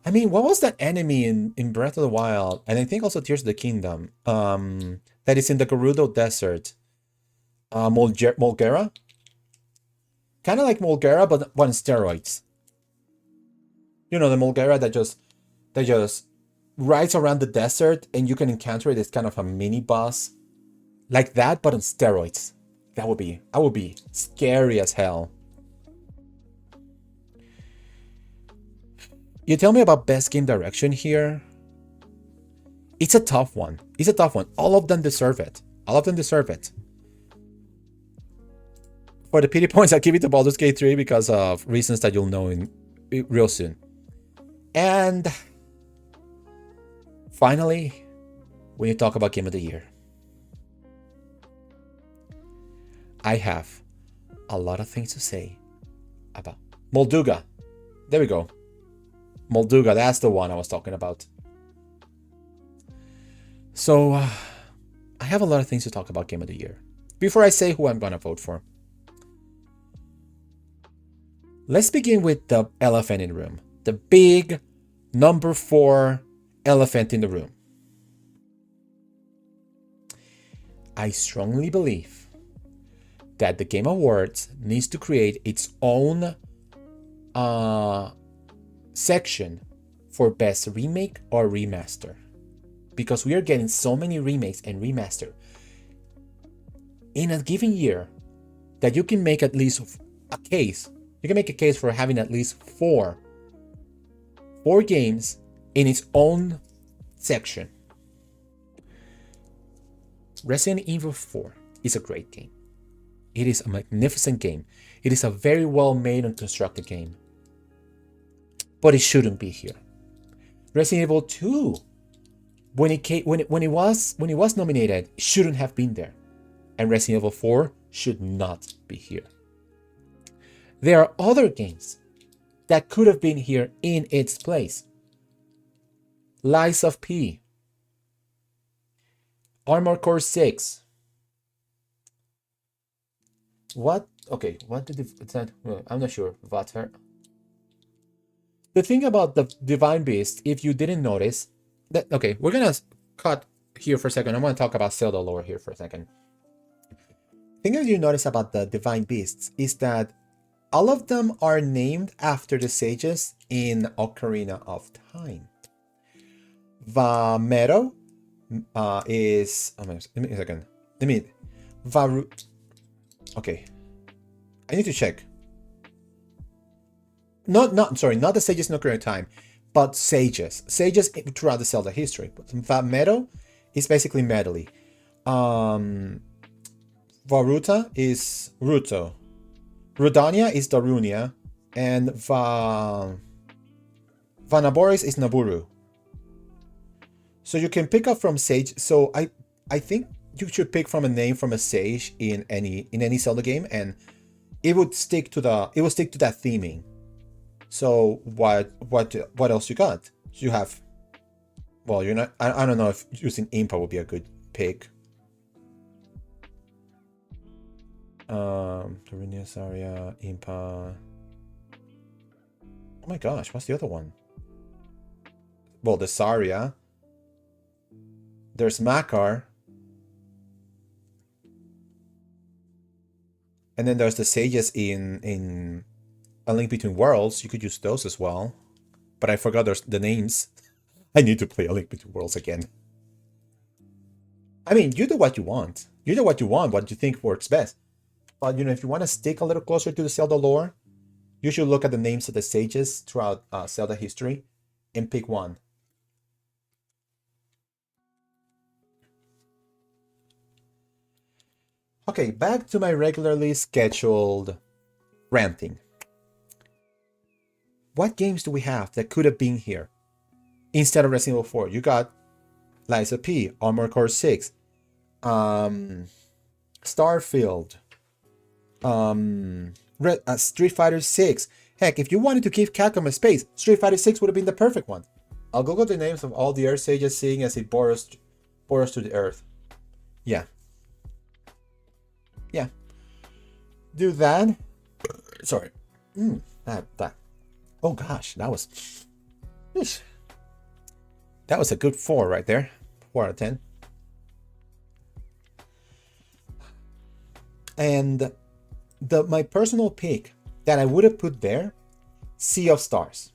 I mean, what was that enemy in Breath of the Wild, and I think also Tears of the Kingdom, that is in the Gerudo Desert? Molgera? Kind of like Molgera, but on steroids. You know, the Molgera that just rides around the desert and you can encounter it as kind of a mini boss. Like that, but on steroids. That would be scary as hell. You tell me about best game direction here. It's a tough one. It's a tough one. All of them deserve it. All of them deserve it. For the pity points, I'll give it to Baldur's Gate 3 because of reasons that you'll know in real soon. And finally, when you talk about Game of the Year, I have a lot of things to say about Molduga. There we go. Molduga, that's the one I was talking about. So, I have a lot of things to talk about Game of the Year. Before I say who I'm gonna vote for, let's begin with the elephant in the room. The big number 4 elephant in the room. I strongly believe that the Game Awards needs to create its own section for best remake or remaster, because we are getting so many remakes and remaster in a given year that you can make at least a case. You can make a case for having at least four games in its own section. Resident Evil 4 is a great game. It is a magnificent game. It is a very well made and constructed game. But it shouldn't be here. Resident Evil 2, when it was nominated, shouldn't have been there. And Resident Evil 4 should not be here. There are other games that could have been here in its place. Lies of P, Armored Core 6. What? Okay, what did it? I'm not sure. Vater. The thing about the Divine Beast, if you didn't notice, that okay, we're gonna cut here for a second. I want to talk about Zelda lore here for a second. The thing that you notice about the Divine Beasts is that all of them are named after the sages in Ocarina of Time. Vamero is... Oh my God, give me a second. Okay. I need to check. Sorry, not the sages in Ocarina of Time, but sages. Sages throughout the Zelda history. Vamero is basically medley. Varuta is Ruto. Rodania is Darunia, and Vanaboris is Naburu. So you can pick up from sage. So I think you should pick from a name from a sage in any Zelda game, and it would stick to that theming. So what else you got? You have, well, you're not. I don't know if using Impa would be a good pick. Darunia, Saria, Impa. Oh my gosh, what's the other one? Well, the Saria. There's Makar. And then there's the sages in A Link Between Worlds. You could use those as well. But I forgot the names. I need to play A Link Between Worlds again. I mean, you do what you want. You do what you want, what you think works best. But, you know, if you want to stick a little closer to the Zelda lore, you should look at the names of the sages throughout Zelda history and pick one. Okay, back to my regularly scheduled ranting. What games do we have that could have been here instead of Resident Evil 4? You got Lies of P, Armored Core 6, Starfield, Street Fighter 6. Heck, if you wanted to give Capcom a space, Street Fighter 6 would have been the perfect one. I'll Google the names of all the Earth Sages seeing as it bores to the Earth. Yeah. Yeah. Do that. Sorry. That. Oh gosh, that was a good 4 right there. 4 out of 10. And my personal pick that I would have put there, Sea of Stars.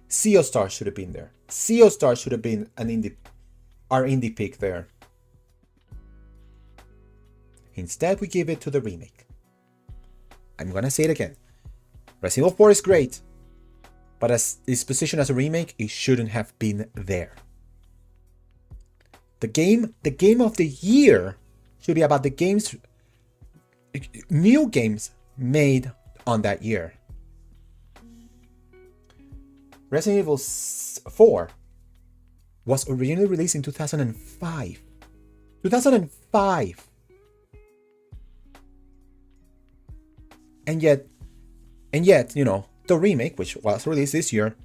Sea of Stars should have been there. Sea of Stars should have been our indie pick there. Instead, we give it to the remake. I'm gonna say it again. Resident Evil 4 is great, but as its position as a remake, it shouldn't have been there. The game of the year should be about the games, new games made on that year. Resident Evil 4 was originally released in 2005. 2005. And yet, the remake, which was released this year,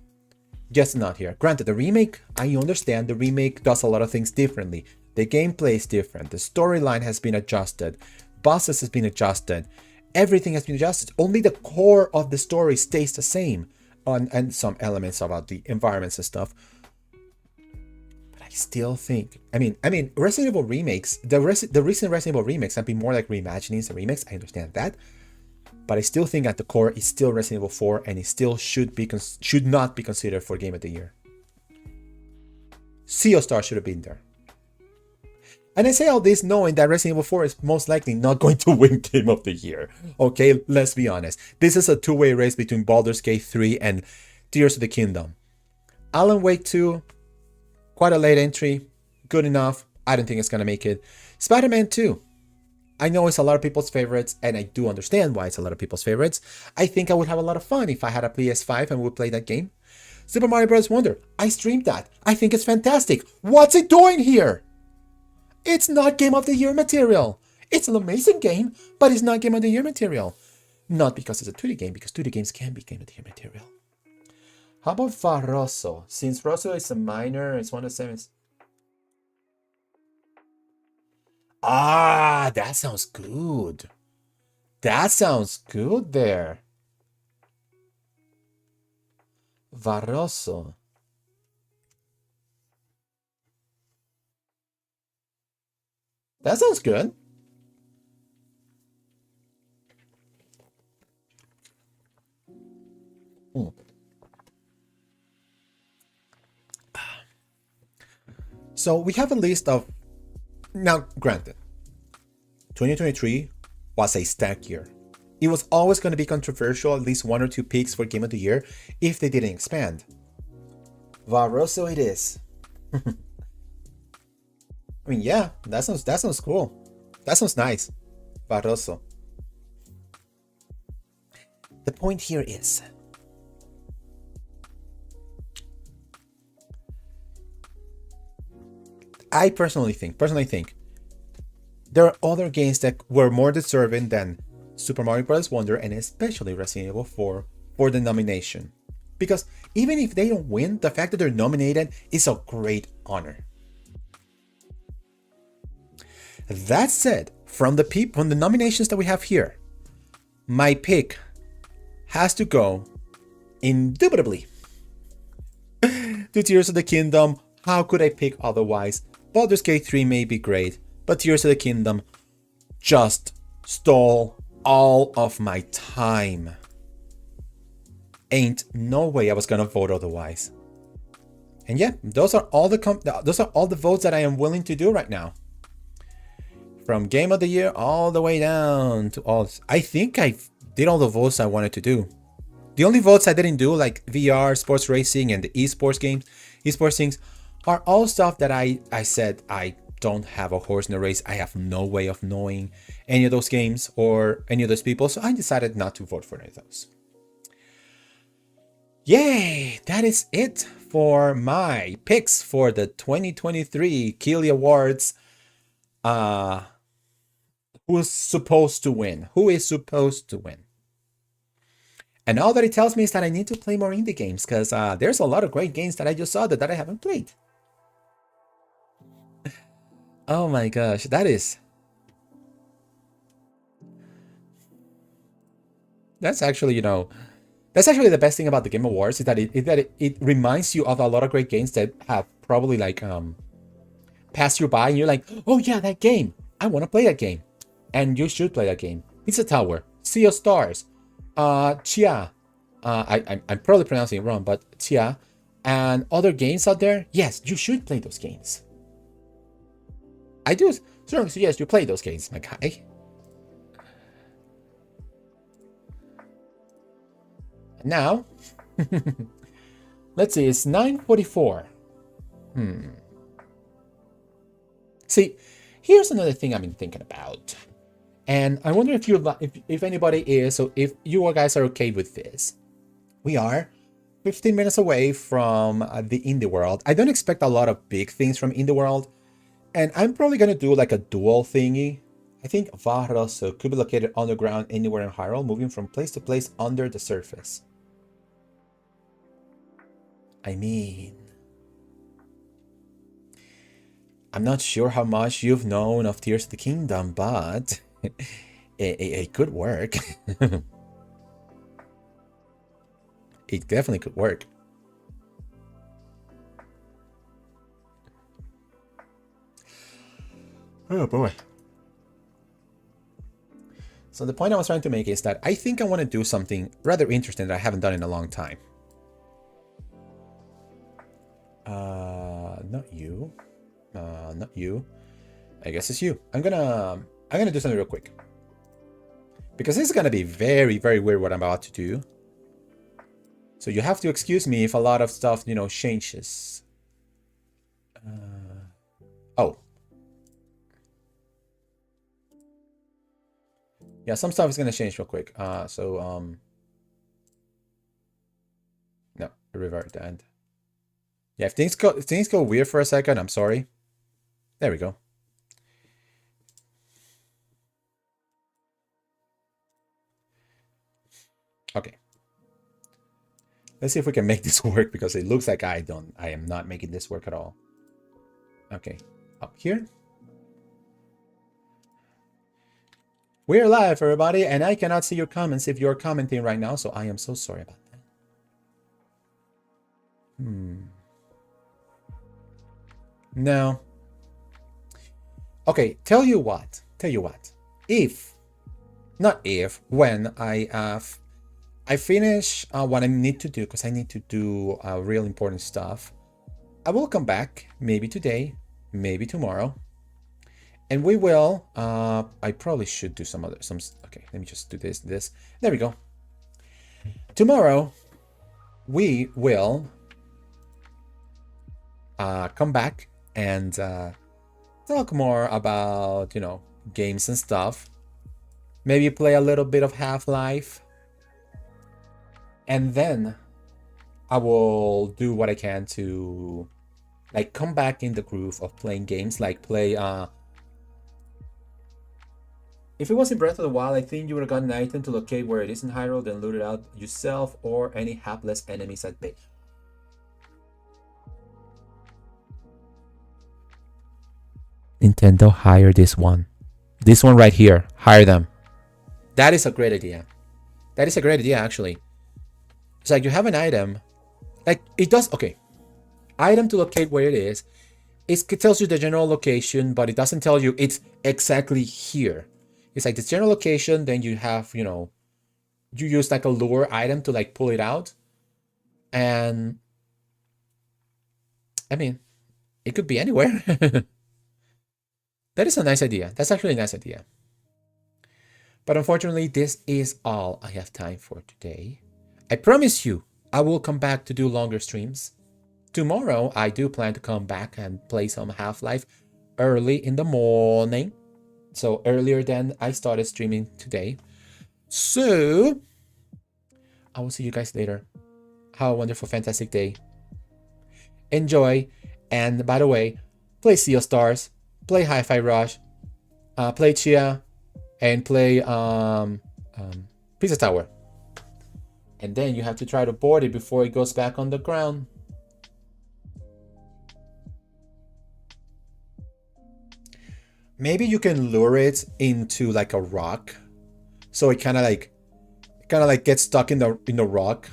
just not here. Granted, the remake, I understand the remake does a lot of things differently. The gameplay is different. The storyline has been adjusted. Bosses has been adjusted. Everything has been adjusted. Only the core of the story stays the same. And some elements about the environments and stuff. But I still think, Resident Evil remakes, the recent Resident Evil remakes have been more like reimaginings and remakes. I understand that. But I still think at the core, it's still Resident Evil 4, and it still should not be considered for Game of the Year. Sea of Stars should have been there. And I say all this knowing that Resident Evil 4 is most likely not going to win Game of the Year. Okay, let's be honest. This is a two-way race between Baldur's Gate 3 and Tears of the Kingdom. Alan Wake 2, quite a late entry, good enough. I don't think it's going to make it. Spider-Man 2. I know it's a lot of people's favorites, and I do understand why it's a lot of people's favorites. I think I would have a lot of fun if I had a PS5 and would play that game. Super Mario Bros. Wonder. I streamed that. I think it's fantastic. What's it doing here? It's not Game of the Year material. It's an amazing game, but it's not Game of the Year material. Not because it's a 2D game, because 2D games can be Game of the Year material. How about Farroso? Since Rosso is a minor, it's one of the same. Ah, that sounds good. That sounds good there. Varroso. That sounds good. So we have a list of... Now, granted, 2023 was a stack year. It was always going to be controversial, at least one or two picks for Game of the Year, if they didn't expand. Varroso it is. Yeah, that sounds cool. That sounds nice. Barroso. The point here is, I personally think there are other games that were more deserving than Super Mario Bros. Wonder and especially Resident Evil 4 for the nomination. Because even if they don't win, the fact that they're nominated is a great honor. That said, from the nominations that we have here, my pick has to go, indubitably, to Tears of the Kingdom. How could I pick otherwise? Baldur's Gate 3 may be great, but Tears of the Kingdom just stole all of my time. Ain't no way I was gonna vote otherwise. And yeah, those are all the votes that I am willing to do right now. From Game of the Year all the way down to all. I think I did all the votes I wanted to do. The only votes I didn't do, like VR, sports racing, and the esports games, esports things, are all stuff that I said I don't have a horse in the race. I have no way of knowing any of those games or any of those people, so I decided not to vote for any of those. Yay! That is it for my picks for the 2023 Keeley Awards. Who's supposed to win? Who is supposed to win? And all that it tells me is that I need to play more indie games, because there's a lot of great games that I just saw that I haven't played. Oh my gosh, that's actually, that's actually the best thing about the Game Awards, is that it reminds you of a lot of great games that have probably passed you by, and you're like, oh yeah, that game. I want to play that game. And you should play that game. Pizza Tower, Sea of Stars, Chia. I'm probably pronouncing it wrong, but Chia, and other games out there. Yes, you should play those games. I do certainly suggest you play those games, my guy. Now, let's see, it's 9:44. See, here's another thing I've been thinking about. And I wonder if anybody is, so if you guys are okay with this. We are 15 minutes away from the indie world. I don't expect a lot of big things from indie world. And I'm probably going to do like a dual thingy. I think Varroso could be located underground anywhere in Hyrule, moving from place to place under the surface. I mean, I'm not sure how much you've known of Tears of the Kingdom, but it could work. It definitely could work. Oh boy. So the point I was trying to make is that I think I want to do something rather interesting that I haven't done in a long time. Not you. Not you. I guess it's you. I'm gonna do something real quick. Because this is gonna be very, very weird what I'm about to do. So you have to excuse me if a lot of stuff, you know, changes. Oh. Yeah, some stuff is gonna change real quick. No, revert the end. Yeah, if things go weird for a second, I'm sorry. There we go. Okay. Let's see if we can make this work because it looks like I am not making this work at all. Okay, up here. We're live, everybody, and I cannot see your comments if you're commenting right now, so I am so sorry about that. No. Okay, tell you what. When I finish what I need to do, because I need to do real important stuff, I will come back, maybe today, maybe tomorrow, and we will, I probably should do okay, let me just do this. There we go. Tomorrow, we will come back and talk more about, you know, games and stuff. Maybe play a little bit of Half-Life. And then I will do what I can to like come back in the groove of playing games, like play if it was in Breath of the Wild, I think you would have gotten an item to locate where it is in Hyrule, then loot it out yourself or any hapless enemies at bay. Nintendo, hire this one. This one right here. Hire them. That is a great idea. That is a great idea, actually. It's like you have an item. Like, it does... Okay. Item to locate where it is. It tells you the general location, but it doesn't tell you it's exactly here. It's like this general location, then you have, you know... You use like a lure item to like pull it out. And... I mean, it could be anywhere. That is a nice idea. That's actually a nice idea. But unfortunately, this is all I have time for today. I promise you, I will come back to do longer streams. Tomorrow, I do plan to come back and play some Half-Life early in the morning. So earlier than I started streaming today. So, I will see you guys later. Have a wonderful, fantastic day. Enjoy. And by the way, play Sea of Stars. Play Hi-Fi Rush, play Chia, and play Pizza Tower. And then you have to try to board it before it goes back on the ground. Maybe you can lure it into like a rock, so it kind of like gets stuck in the rock,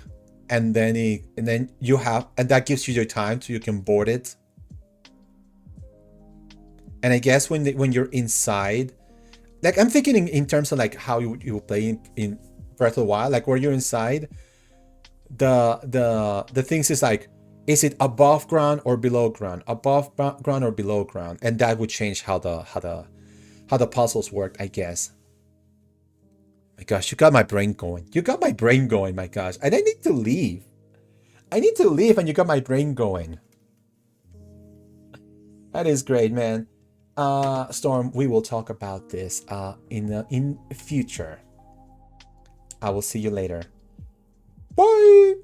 and then that gives you your time so you can board it. And I guess when you're inside, like I'm thinking in terms of like how you play in Breath of the Wild, like where you're inside, the things is like, is it above ground or below ground, above ground or below ground, and that would change how the puzzles work, I guess. My gosh, you got my brain going. You got my brain going, my gosh, and I need to leave. And you got my brain going. That is great, man. Storm, we will talk about this in future. I will see you later. Bye.